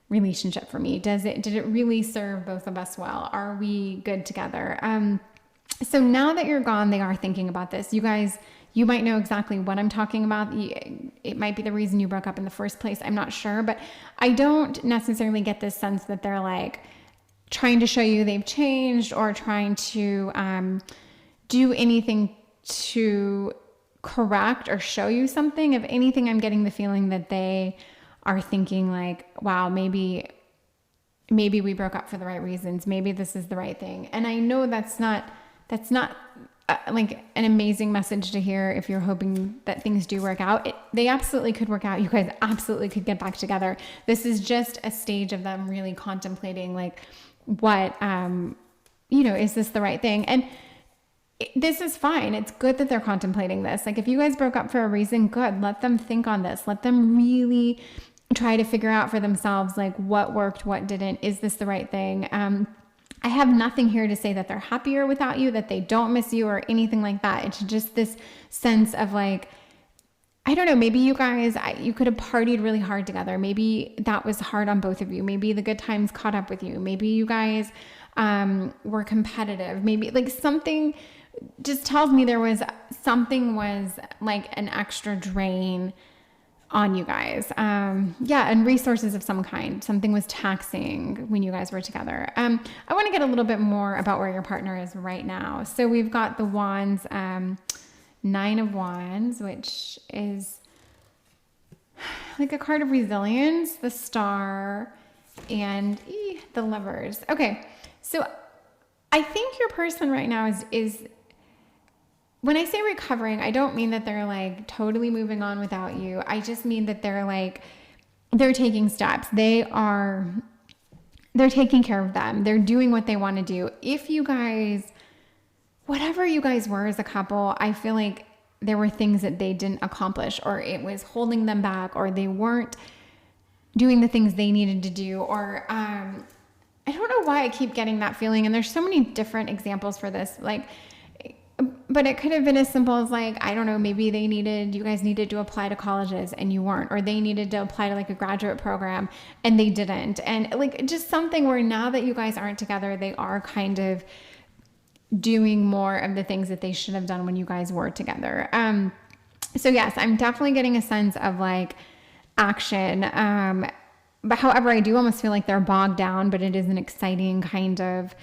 relationship for me? Did it really serve both of us well? Are we good together? So now that you're gone, they are thinking about this. You guys, you might know exactly what I'm talking about. It might be the reason you broke up in the first place. I'm not sure, but I don't necessarily get this sense that they're like trying to show you they've changed or trying to do anything to correct or show you something. If anything, I'm getting the feeling that they are thinking like, wow, maybe we broke up for the right reasons. Maybe this is the right thing. And I know that's not like an amazing message to hear if you're hoping that things do work out. They absolutely could work out. You guys absolutely could get back together. This is just a stage of them really contemplating like what, is this the right thing? And this is fine. It's good that they're contemplating this. Like if you guys broke up for a reason, good. Let them think on this. Let them really try to figure out for themselves, like what worked, what didn't. Is this the right thing? I have nothing here to say that they're happier without you, that they don't miss you or anything like that. It's just this sense of like, I don't know, maybe you guys, you could have partied really hard together. Maybe that was hard on both of you. Maybe the good times caught up with you. Maybe you guys were competitive. Maybe like something just tells me something was like an extra drain on you guys. And resources of some kind. Something was taxing when you guys were together. I want to get a little bit more about where your partner is right now. So we've got the Wands, 9 of Wands, which is like a card of resilience, the Star, and the Lovers. Okay. So I think your person right now is when I say recovering, I don't mean that they're like totally moving on without you. I just mean that they're taking steps. They're taking care of them. They're doing what they want to do. If you guys, whatever you guys were as a couple, I feel like there were things that they didn't accomplish, or it was holding them back, or they weren't doing the things they needed to do, or I don't know why I keep getting that feeling. And there's so many different examples for this. But it could have been as simple as like, I don't know, maybe you guys needed to apply to colleges and you weren't, or they needed to apply to like a graduate program and they didn't. And like just something where now that you guys aren't together, they are kind of doing more of the things that they should have done when you guys were together. So yes, I'm definitely getting a sense of like action. But however, I do almost feel like they're bogged down, but it is an exciting kind of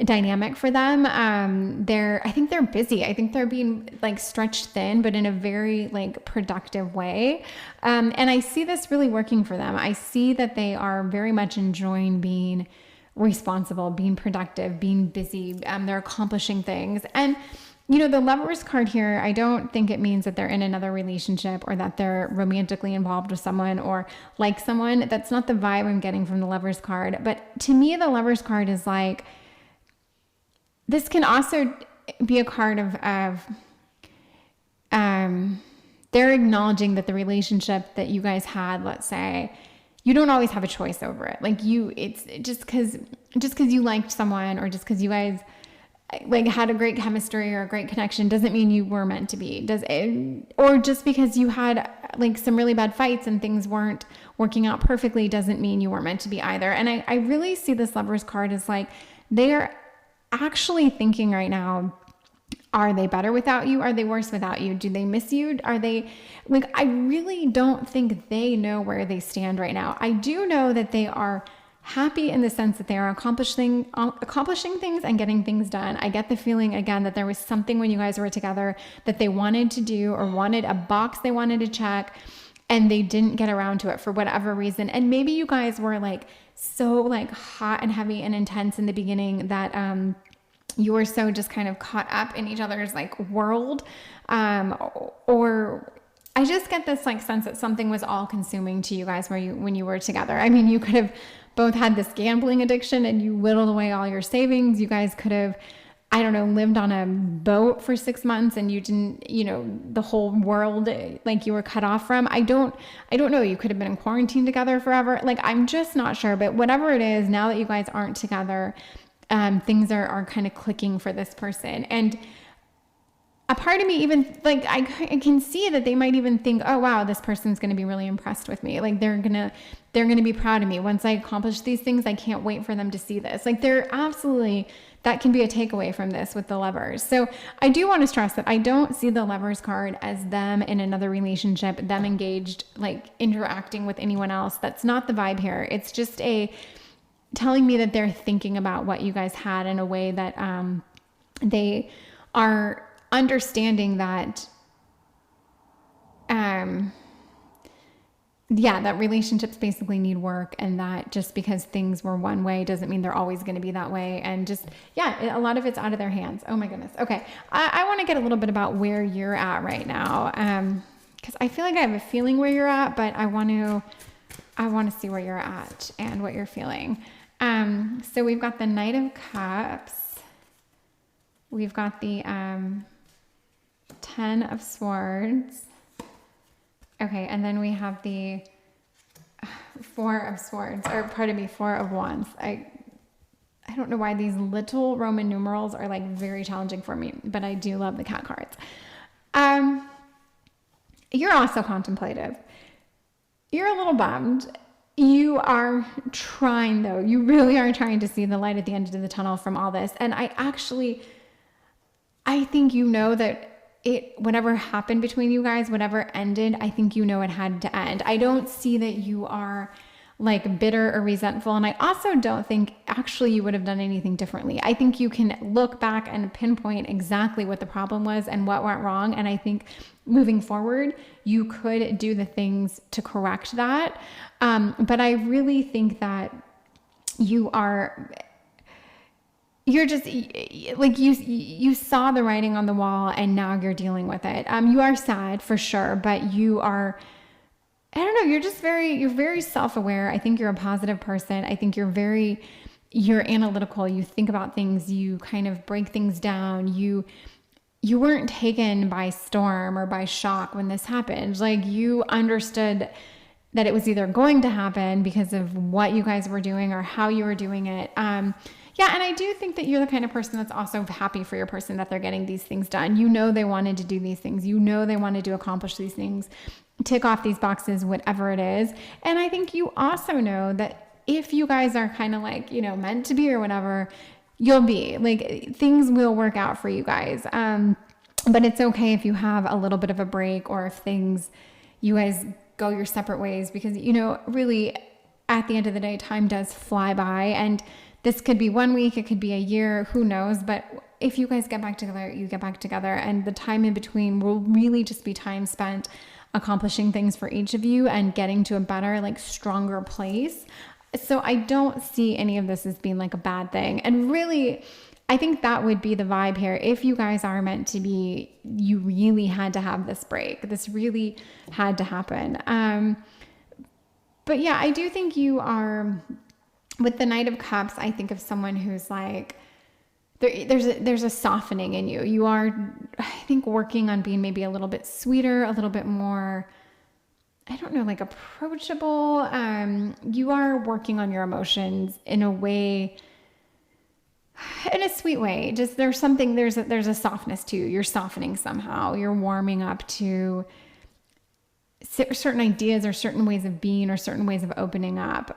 dynamic for them. I think they're busy. I think they're being like stretched thin, but in a very like productive way. And I see this really working for them. I see that they are very much enjoying being responsible, being productive, being busy. They're accomplishing things. And the Lovers card here, I don't think it means that they're in another relationship or that they're romantically involved with someone or like someone. That's not the vibe I'm getting from the Lovers card. But to me, the Lovers card is like, this can also be a card of they're acknowledging that the relationship that you guys had, let's say, you don't always have a choice over it. Like it's just because you liked someone or just because you guys like had a great chemistry or a great connection doesn't mean you were meant to be. Or just because you had like some really bad fights and things weren't working out perfectly doesn't mean you weren't meant to be either. And I really see this Lovers card as like they are actually thinking right now, are they better without you? Are they worse without you? Do they miss you? Are they like, I really don't think they know where they stand right now. I do know that they are happy in the sense that they are accomplishing things and getting things done. I get the feeling again that there was something when you guys were together that they wanted to do or wanted a box they wanted to check and they didn't get around to it for whatever reason. And maybe you guys were like so like hot and heavy and intense in the beginning that you were so just kind of caught up in each other's like world, or I just get this like sense that something was all consuming to you guys when you were together. I mean, you could have both had this gambling addiction and you whittled away all your savings. You guys could have, I don't know, lived on a boat for 6 months and you didn't, the whole world, like you were cut off from. I don't know. You could have been in quarantine together forever. Like, I'm just not sure, but whatever it is, now that you guys aren't together, things are kind of clicking for this person. And a part of me even like, I can see that they might even think, oh wow, this person's going to be really impressed with me. Like they're going to be proud of me. Once I accomplish these things, I can't wait for them to see this. Like they're absolutely, that can be a takeaway from this with the Lovers. So I do want to stress that I don't see the Lovers card as them in another relationship, them engaged, like interacting with anyone else. That's not the vibe here. It's just telling me that they're thinking about what you guys had in a way that they are understanding that that relationships basically need work, and that just because things were one way doesn't mean they're always going to be that way. And just, a lot of it's out of their hands. Oh my goodness. Okay. I want to get a little bit about where you're at right now. Cause I feel like I have a feeling where you're at, but I want to see where you're at and what you're feeling. So we've got the Knight of Cups. We've got the, 10 of Swords. Okay, and then we have the 4 of Swords, or pardon me, 4 of Wands. I don't know why these little Roman numerals are like very challenging for me, but I do love the cat cards. You're also contemplative. You're a little bummed. You are trying though. You really are trying to see the light at the end of the tunnel from all this. And I think you know that whatever happened between you guys, whatever ended, I think you know it had to end. I don't see that you are like bitter or resentful. And I also don't think actually you would have done anything differently. I think you can look back and pinpoint exactly what the problem was and what went wrong. And I think moving forward, you could do the things to correct that. But I really think that you're just like, you saw the writing on the wall and now you're dealing with it. You are sad for sure, but you are, I don't know, you're very self-aware. I think you're a positive person. I think you're analytical. You think about things, you kind of break things down. You weren't taken by storm or by shock when this happened. Like you understood that it was either going to happen because of what you guys were doing or how you were doing it. Yeah, and I do think that you're the kind of person that's also happy for your person that they're getting these things done. You know they wanted to do these things. You know they wanted to accomplish these things, tick off these boxes, whatever it is. And I think you also know that if you guys are kind of like, meant to be or whatever, you'll be. Like things will work out for you guys. But it's okay if you have a little bit of a break or if you guys go your separate ways, because, really at the end of the day, time does fly by, and this could be 1 week, it could be a year, who knows? But if you guys get back together, you get back together, and the time in between will really just be time spent accomplishing things for each of you and getting to a better, like stronger place. So I don't see any of this as being like a bad thing. And really, I think that would be the vibe here. If you guys are meant to be, you really had to have this break. This really had to happen. But yeah, I do think you are, with the Knight of Cups, I think of someone who's like, there's a softening in you. You are, I think, working on being maybe a little bit sweeter, a little bit more, I don't know, like approachable. You are working on your emotions in a way, in a sweet way. Just there's a softness to you. You're softening somehow. You're warming up to certain ideas or certain ways of being or certain ways of opening up.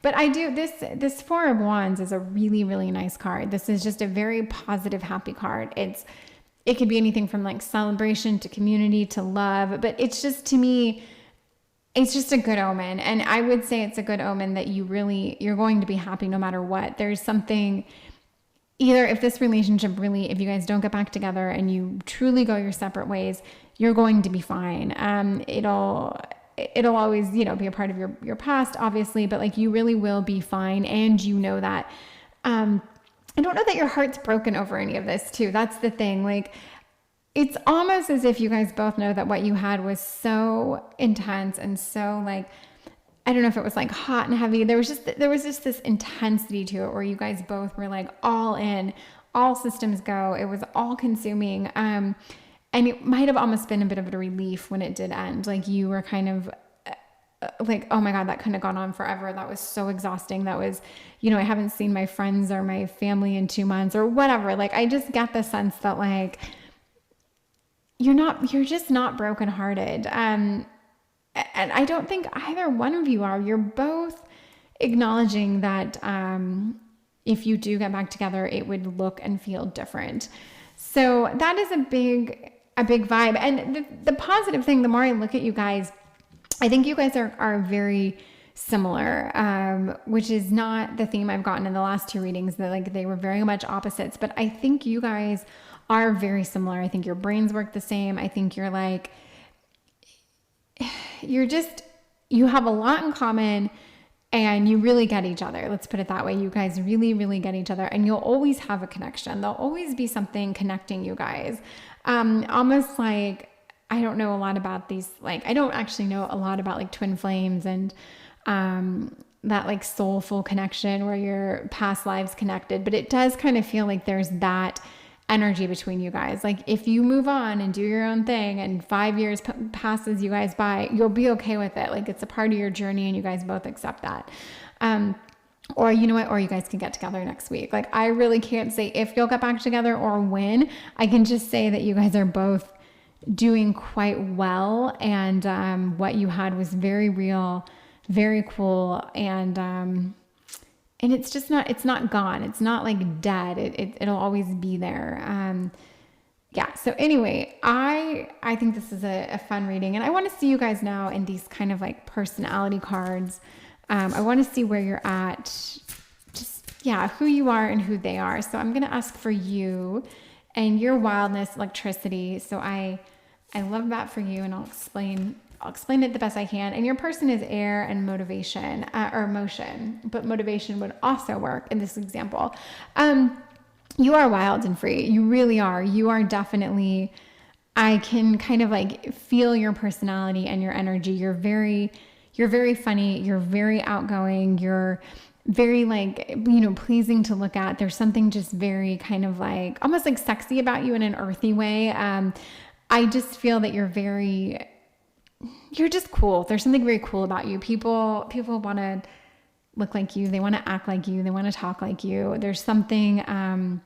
But I do, this 4 of Wands is a really, really nice card. This is just a very positive, happy card. It could be anything from like celebration to community to love, but it's just, to me, it's just a good omen. And I would say it's a good omen that you're going to be happy no matter what. There's something, either if this relationship really, if you guys don't get back together and you truly go your separate ways, you're going to be fine. It'll always, be a part of your past, obviously, but like you really will be fine. And you know that, I don't know that your heart's broken over any of this too. That's the thing. Like, it's almost as if you guys both know that what you had was so intense and so like, I don't know if it was like hot and heavy. There was just this intensity to it where you guys both were like all in, all systems go. It was all consuming. And it might have almost been a bit of a relief when it did end. Like you were kind of like, oh my God, that couldn't have gone on forever. That was so exhausting. That was, I haven't seen my friends or my family in 2 months or whatever. Like, I just get the sense that like, you're just not brokenhearted. And I don't think either one of you are. You're both acknowledging that if you do get back together, it would look and feel different. So that is a big vibe. And the positive thing, the more I look at you guys, I think you guys are very similar, which is not the theme I've gotten in the last two readings, that like they were very much opposites, but I think you guys are very similar. I think your brains work the same. I think you're like, you have a lot in common and you really get each other. Let's put it that way. You guys really, really get each other, and you'll always have a connection. There'll always be something connecting you guys. Almost like, I don't know a lot about these, like, I don't actually know a lot about like twin flames and, that like soulful connection where your past lives connected, but it does kind of feel like there's that energy between you guys. Like if you move on and do your own thing and 5 years passes you guys by, you'll be okay with it. Like it's a part of your journey and you guys both accept that. Or you know what, or you guys can get together next week. Like I really can't say if you'll get back together or when. I can just say that you guys are both doing quite well, and what you had was very real, very cool, and it's just not, it's not gone. It's not like dead. It'll always be there. Yeah. So anyway, I think this is a fun reading, and I want to see you guys now in these kind of like personality cards. I want to see where you're at, just, yeah, who you are and who they are. So I'm going to ask for you and your wildness, electricity. So I love that for you, and I'll explain it the best I can. And your person is air and motivation, or emotion, but motivation would also work in this example. You are wild and free. You really are. You are definitely, I can kind of like feel your personality and your energy. You're very funny. You're very outgoing. You're very like, you know, pleasing to look at. There's something just very kind of like, almost like sexy about you in an earthy way. I just feel that you're just cool. There's something very cool about you. People want to look like you. They want to act like you. They want to talk like you. There's something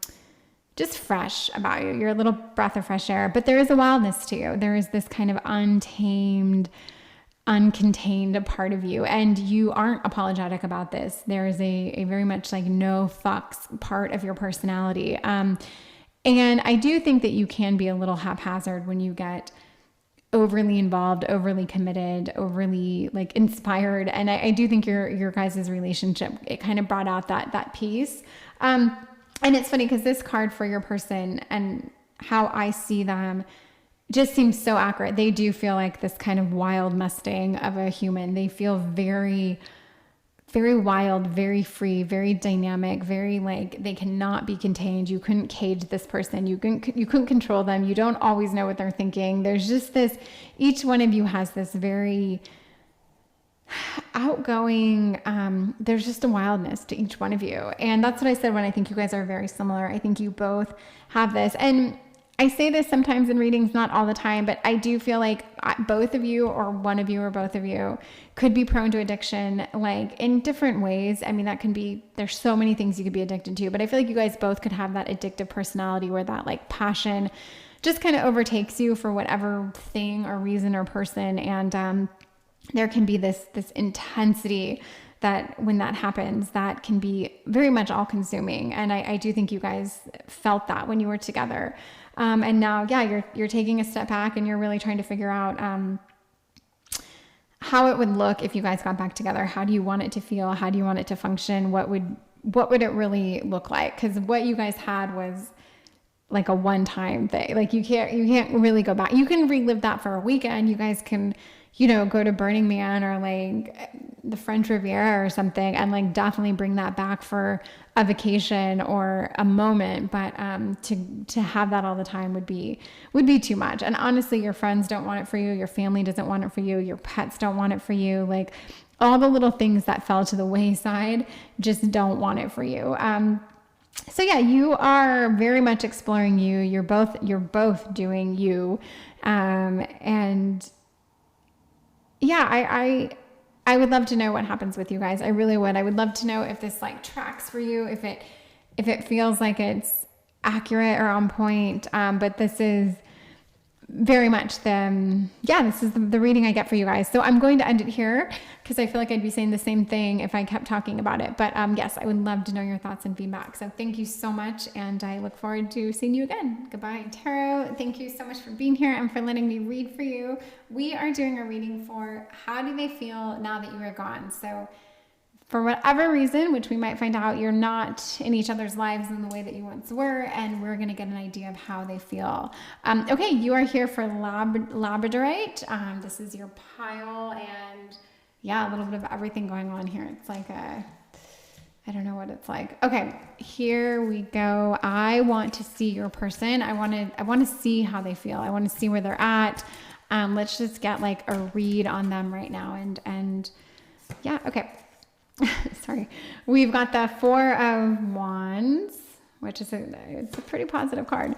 just fresh about you. You're a little breath of fresh air, but there is a wildness to you. There is this kind of untamed, uncontained part of you, and you aren't apologetic about this. There is a very much like no fucks part of your personality. And I do think that you can be a little haphazard when you get overly involved, overly committed, overly like inspired. And I do think your guys' relationship, it kind of brought out that piece. And it's funny because this card for your person and how I see them just seems so accurate. They do feel like this kind of wild Mustang of a human. They feel very, very wild, very free, very dynamic, very like they cannot be contained. You couldn't cage this person. You couldn't control them. You don't always know what they're thinking. There's just this, each one of you has this very outgoing, there's just a wildness to each one of you. And that's what I said when I think you guys are very similar. I think you both have this. And I say this sometimes in readings, not all the time, but I do feel like both of you or one of you or both of you could be prone to addiction, like in different ways. I mean, that can be, there's so many things you could be addicted to, but I feel like you guys both could have that addictive personality where that like passion just kind of overtakes you for whatever thing or reason or person. And there can be this intensity that when that happens, that can be very much all consuming. And I do think you guys felt that when you were together. And now, yeah, you're taking a step back and you're really trying to figure out how it would look if you guys got back together. How do you want it to feel? How do you want it to function? What would it really look like? Because what you guys had was like a one-time thing. Like you can't really go back. You can relive that for a weekend. You guys can, go to Burning Man or like the French Riviera or something and like definitely bring that back for a vacation or a moment. But to have that all the time would be too much. And honestly, your friends don't want it for you. Your family doesn't want it for you. Your pets don't want it for you. Like all the little things that fell to the wayside just don't want it for you. So yeah, you are very much exploring you. You're both doing you. And yeah, I would love to know what happens with you guys. I really would. I would love to know if this like tracks for you, if it feels like it's accurate or on point. But this is very much this is the reading I get for you guys. So I'm going to end it here because I feel like I'd be saying the same thing if I kept talking about it. But yes, I would love to know your thoughts and feedback. So thank you so much. And I look forward to seeing you again. Goodbye, Tarot. Thank you so much for being here and for letting me read for you. We are doing a reading for how do they feel now that you are gone. So for whatever reason, which we might find out, you're not in each other's lives in the way that you once were, and we're going to get an idea of how they feel. Okay, you are here for Labradorite. This is your pile, and yeah, a little bit of everything going on here. It's like I don't know what it's like. Okay, here we go. I want to see your person. I want to see how they feel. I want to see where they're at. Let's just get like a read on them right now, and yeah, okay. Sorry. We've got the Four of Wands, which is it's a pretty positive card.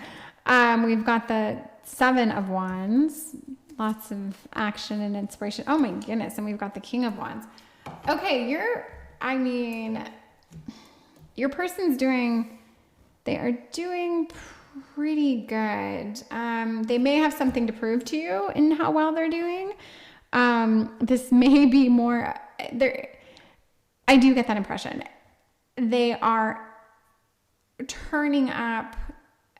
We've got the Seven of Wands, lots of action and inspiration. Oh my goodness. And we've got the King of Wands. Okay. Your person's they are doing pretty good. They may have something to prove to you in how well they're doing. This may be more, I do get that impression. They are turning up,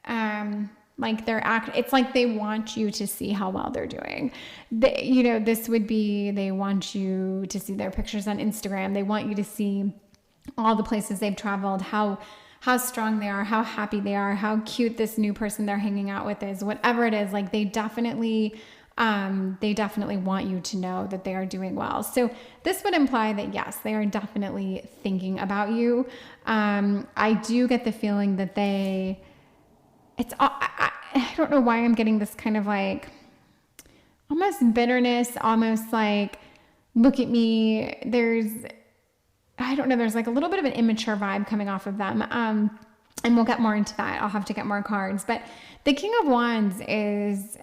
it's like they want you to see how well they're doing. This would be, they want you to see their pictures on Instagram. They want you to see all the places they've traveled, how strong they are, how happy they are, how cute this new person they're hanging out with is, whatever it is. Like they definitely want you to know that they are doing well. So this would imply that yes, they are definitely thinking about you. I do get the feeling that I don't know why I'm getting this kind of like almost bitterness, almost like, look at me. There's like a little bit of an immature vibe coming off of them. And we'll get more into that. I'll have to get more cards, but the King of Wands is,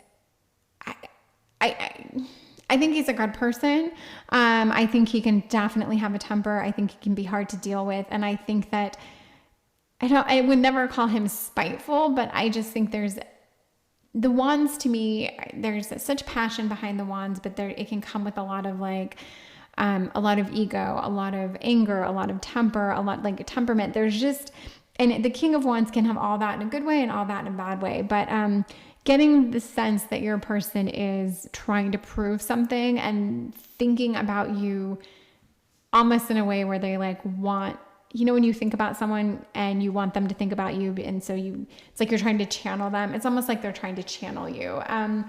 I think he's a good person. I think he can definitely have a temper. I think he can be hard to deal with. And I think that I would never call him spiteful, but I just think the wands to me, there's such passion behind the wands, but it can come with a lot of like, a lot of ego, a lot of anger, a lot of temper, a lot like temperament. And the King of Wands can have all that in a good way and all that in a bad way. But, getting the sense that your person is trying to prove something and thinking about you almost in a way where they like want, when you think about someone and you want them to think about you. And so it's like you're trying to channel them. It's almost like they're trying to channel you. And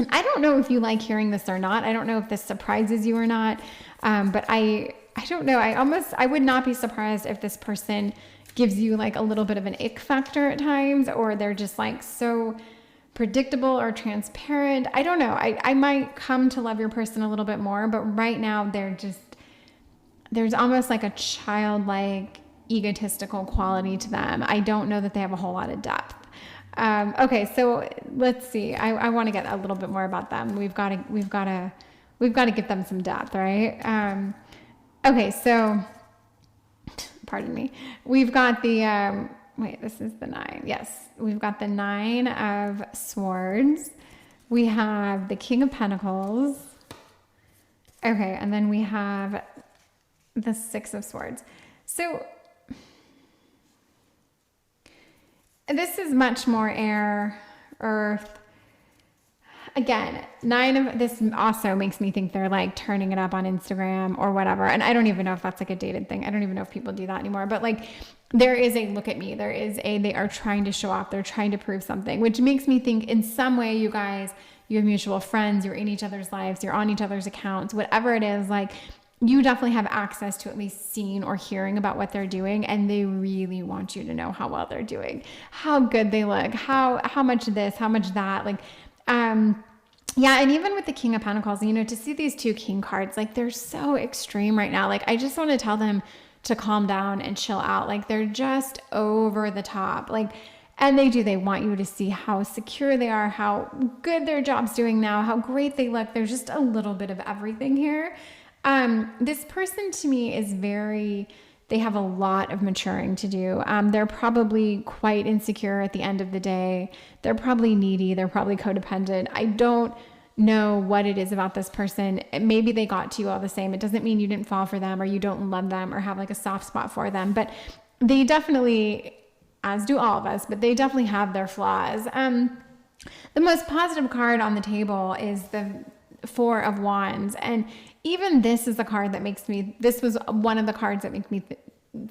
I don't know if you like hearing this or not. I don't know if this surprises you or not. But I don't know. I would not be surprised if this person gives you like a little bit of an ick factor at times, or they're just like so predictable or transparent. I don't know. I might come to love your person a little bit more, but right now there's almost like a childlike egotistical quality to them. I don't know that they have a whole lot of depth. Okay. So let's see. I want to get a little bit more about them. We've got to give them some depth, right? Okay. So pardon me. We've got the, this is the 9. Yes. We've got the 9 of Swords. We have the King of Pentacles. Okay. And then we have the 6 of Swords. So this is much more air, earth. Again, 9 of this also makes me think they're like turning it up on Instagram or whatever. And I don't even know if that's like a dated thing. I don't even know if people do that anymore, but like there is a look at me. They are trying to show off. They're trying to prove something, which makes me think in some way, you guys, you have mutual friends, you're in each other's lives, you're on each other's accounts, whatever it is, like you definitely have access to at least seeing or hearing about what they're doing. And they really want you to know how well they're doing, how good they look, how much this, how much that, like, yeah. And even with the King of Pentacles, to see these 2 king cards, like they're so extreme right now. Like, I just want to tell them to calm down and chill out. Like they're just over the top. Like, and they want you to see how secure they are, how good their job's doing now, how great they look. There's just a little bit of everything here. This person to me is They have a lot of maturing to do. They're probably quite insecure at the end of the day. They're probably needy. They're probably codependent. I don't know what it is about this person. Maybe they got to you all the same. It doesn't mean you didn't fall for them or you don't love them or have like a soft spot for them, but they definitely, as do all of us, but they definitely have their flaws. The most positive card on the table is the Four of Wands. And even this is a card that makes me, this was one of the cards that make me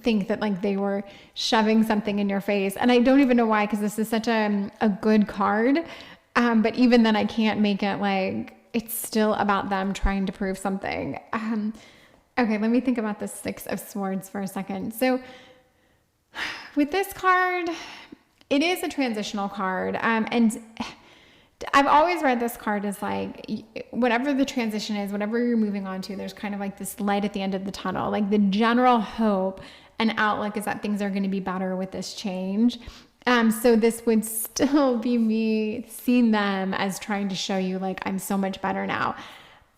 think that like they were shoving something in your face. And I don't even know why, because this is such a good card. But even then I can't make it like, it's still about them trying to prove something. Okay, let me think about the Six of Swords for a second. So with this card, it is a transitional card. And I've always read this card as like, whatever the transition is, whatever you're moving on to, there's kind of like this light at the end of the tunnel. Like the general hope and outlook is that things are going to be better with this change. So this would still be me seeing them as trying to show you like, I'm so much better now.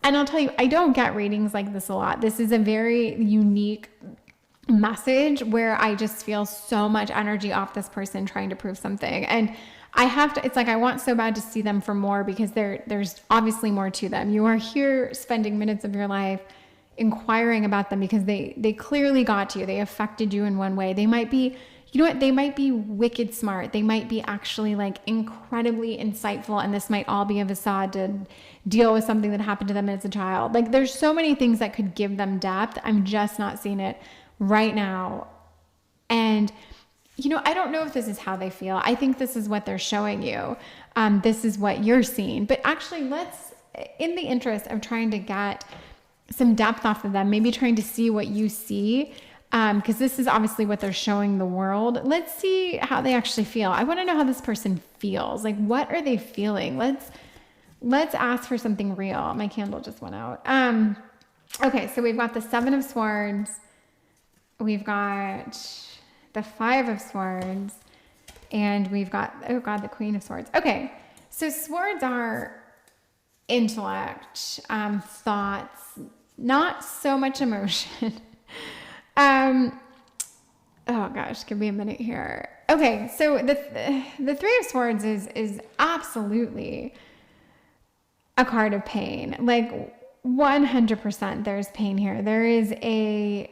And I'll tell you, I don't get readings like this a lot. This is a very unique message where I just feel so much energy off this person trying to prove something. And I have to, it's like, I want so bad to see them for more because there's obviously more to them. You are here spending minutes of your life inquiring about them because they clearly got to you. They affected you in one way. They might be, you know what? They might be wicked smart. They might be actually like incredibly insightful. And this might all be a facade to deal with something that happened to them as a child. Like there's so many things that could give them depth. I'm just not seeing it right now. And you know, I don't know if this is how they feel. I think this is what they're showing you. This is what you're seeing. But actually, let's, in the interest of trying to get some depth off of them, maybe trying to see what you see, because this is obviously what they're showing the world. Let's see how they actually feel. I want to know how this person feels. Like, what are they feeling? Let's ask for something real. My candle just went out. Okay, so we've got the Seven of Swords. We've got the Five of Swords, and we've got, oh God, the Queen of Swords. Okay, so swords are intellect, thoughts, not so much emotion. Oh gosh, give me a minute here. Okay, so the Three of Swords is absolutely a card of pain. Like 100% there's pain here. There is a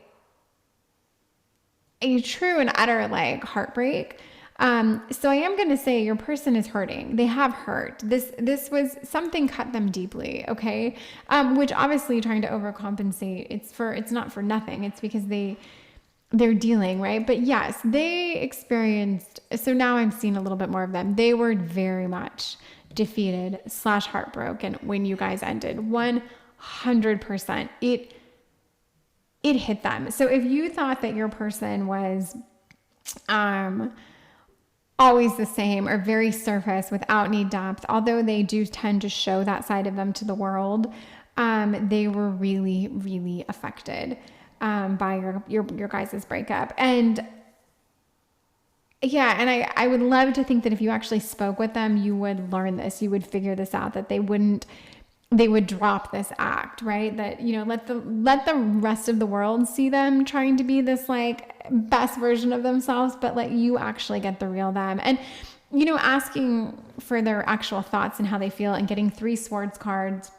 true and utter like heartbreak. So I am going to say your person is hurting. They have hurt. This was something cut them deeply. Okay. Which obviously trying to overcompensate, it's not for nothing. It's because they're dealing, right? But yes, they experienced, so now I'm seeing a little bit more of them. They were very much defeated / heartbroken when you guys ended. 100%. It hit them. So if you thought that your person was always the same or very surface without any depth, although they do tend to show that side of them to the world, they were really, really affected by your guys' breakup. And yeah, and I would love to think that if you actually spoke with them, you would learn this, you would figure this out, that they would drop this act, right? That, you know, let the rest of the world see them trying to be this like best version of themselves, but let you actually get the real them. And, you know, asking for their actual thoughts and how they feel and getting 3 swords cards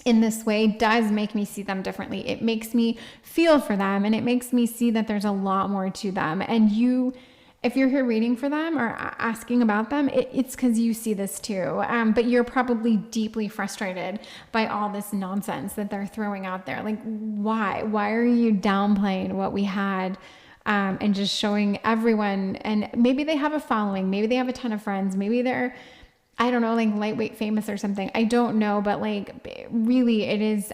in this way does make me see them differently. It makes me feel for them, and it makes me see that there's a lot more to them. And if you're here reading for them or asking about them, it's because you see this too. But you're probably deeply frustrated by all this nonsense that they're throwing out there. Like, why? Why are you downplaying what we had and just showing everyone? And maybe they have a following. Maybe they have a ton of friends. Maybe they're, I don't know, like lightweight famous or something. I don't know. But like, really, it is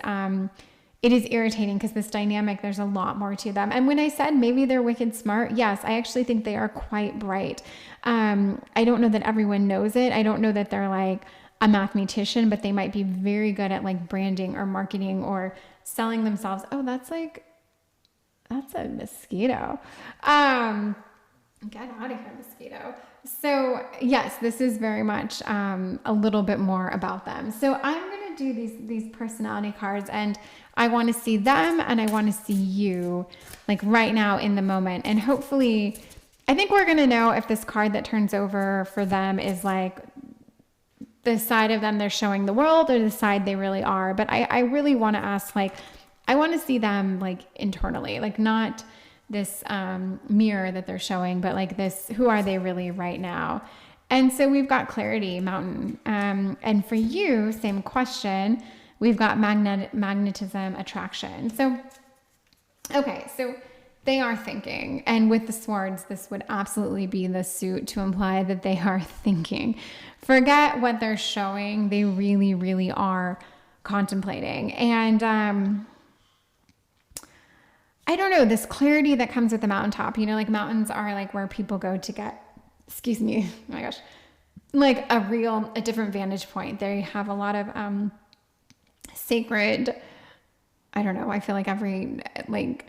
irritating because this dynamic, there's a lot more to them. And when I said maybe they're wicked smart, yes, I actually think they are quite bright. I don't know that everyone knows it. I don't know that they're like a mathematician, but they might be very good at like branding or marketing or selling themselves. Oh, that's a mosquito. Get out of here, mosquito. So yes, this is very much a little bit more about them. So I'm going to to do these personality cards, and I want to see them and I want to see you like right now in the moment. And hopefully, I think we're going to know if this card that turns over for them is like the side of them they're showing the world or the side they really are. But I really want to ask, like, I want to see them like internally, like not this mirror that they're showing, but like this, who are they really right now? And so we've got clarity, mountain. And for you, same question, we've got magnetism, attraction. So, okay, so they are thinking. And with the swords, this would absolutely be the suit to imply that they are thinking. Forget what they're showing. They really, really are contemplating. And I don't know, this clarity that comes with the mountaintop, you know, like mountains are like where people go to get, excuse me, oh my gosh, like a different vantage point. They have a lot of sacred, I don't know, I feel like every, like,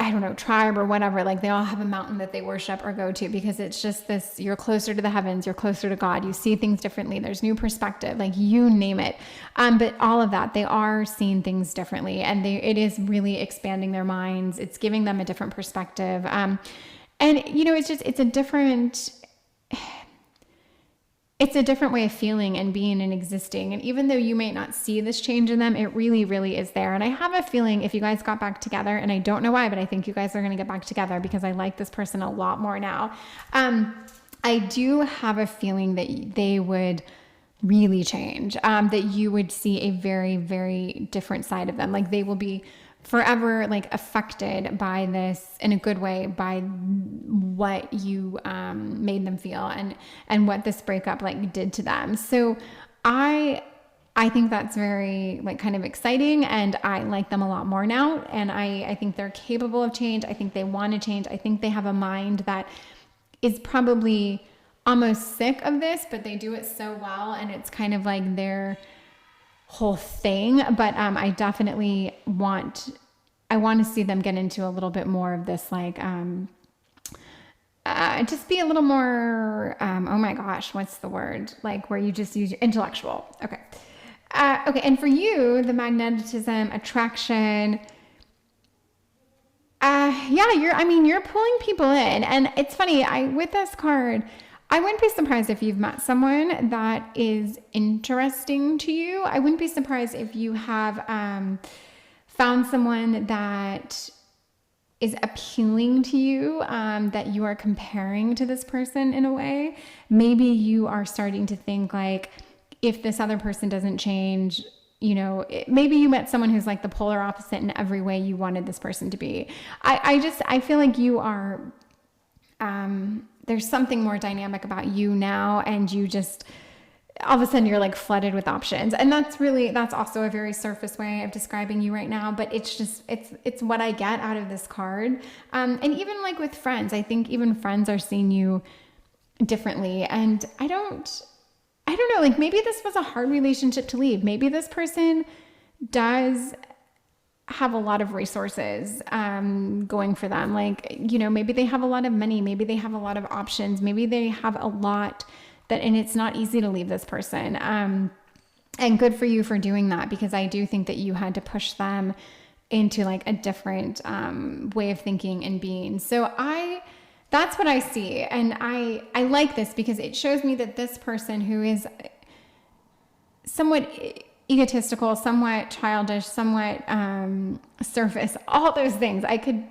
I don't know, tribe or whatever, like they all have a mountain that they worship or go to, because it's just this, you're closer to the heavens, you're closer to God, you see things differently, there's new perspective, like you name it. But all of that, they are seeing things differently, and it is really expanding their minds. It's giving them a different perspective. And you know, it's a different way of feeling and being and existing. And even though you may not see this change in them, it really, really is there. And I have a feeling if you guys got back together, and I don't know why, but I think you guys are going to get back together because I like this person a lot more now. I do have a feeling that they would really change, that you would see a very, very different side of them. Like they will be forever like affected by this in a good way, by what you made them feel and what this breakup like did to them. So I think that's very like kind of exciting, and I like them a lot more now, and I think they're capable of change. I think they want to change. I think they have a mind that is probably almost sick of this, but they do it so well, and it's kind of like their whole thing. But I definitely want to see them get into a little bit more of this, like just be a little more oh my gosh, what's the word, like where you just use your intellectual. Okay. And for you, the magnetism, attraction, you're pulling people in. And it's funny, with this card, I wouldn't be surprised if you've met someone that is interesting to you. I wouldn't be surprised if you have found someone that is appealing to you, that you are comparing to this person in a way. Maybe you are starting to think like, if this other person doesn't change, you know, maybe you met someone who's like the polar opposite in every way you wanted this person to be. I feel like you are, there's something more dynamic about you now, and you just, all of a sudden you're like flooded with options. And that's also a very surface way of describing you right now, but it's just, it's what I get out of this card. And even like with friends, I think even friends are seeing you differently. And I don't know, like maybe this was a hard relationship to leave. Maybe this person does have a lot of resources going for them. Like, you know, maybe they have a lot of money, maybe they have a lot of options, maybe they have a lot and it's not easy to leave this person. And good for you for doing that, because I do think that you had to push them into like a different way of thinking and being. So that's what I see. And I like this because it shows me that this person who is somewhat egotistical, somewhat childish, somewhat surface, all those things. I could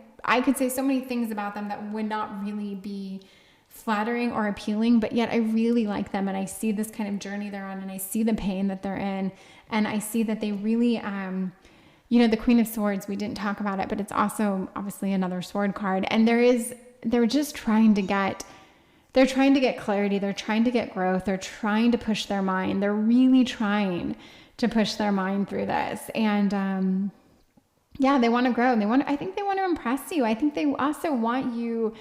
say so many things about them that would not really be flattering or appealing, but yet I really like them, and I see this kind of journey they're on, and I see the pain that they're in, and I see that they really, you know, the Queen of Swords, we didn't talk about it, but it's also obviously another sword card, and they're just trying to get clarity, they're trying to get growth, they're trying to push their mind, they're really trying to push their mind through this, and they want to grow, I think they want to impress you. I think they also want you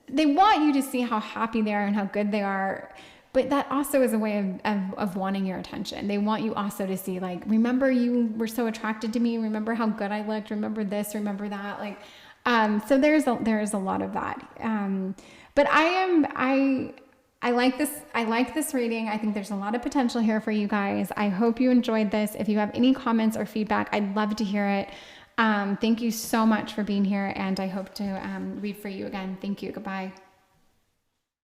to see how happy they are and how good they are. But that also is a way of wanting your attention. They want you also to see, like, remember you were so attracted to me. Remember how good I looked. Remember this, remember that. Like, so there's a lot of that. But I I like this reading. I think there's a lot of potential here for you guys. I hope you enjoyed this. If you have any comments or feedback, I'd love to hear it. Thank you so much for being here, and I hope to read for you again. Thank you. Goodbye.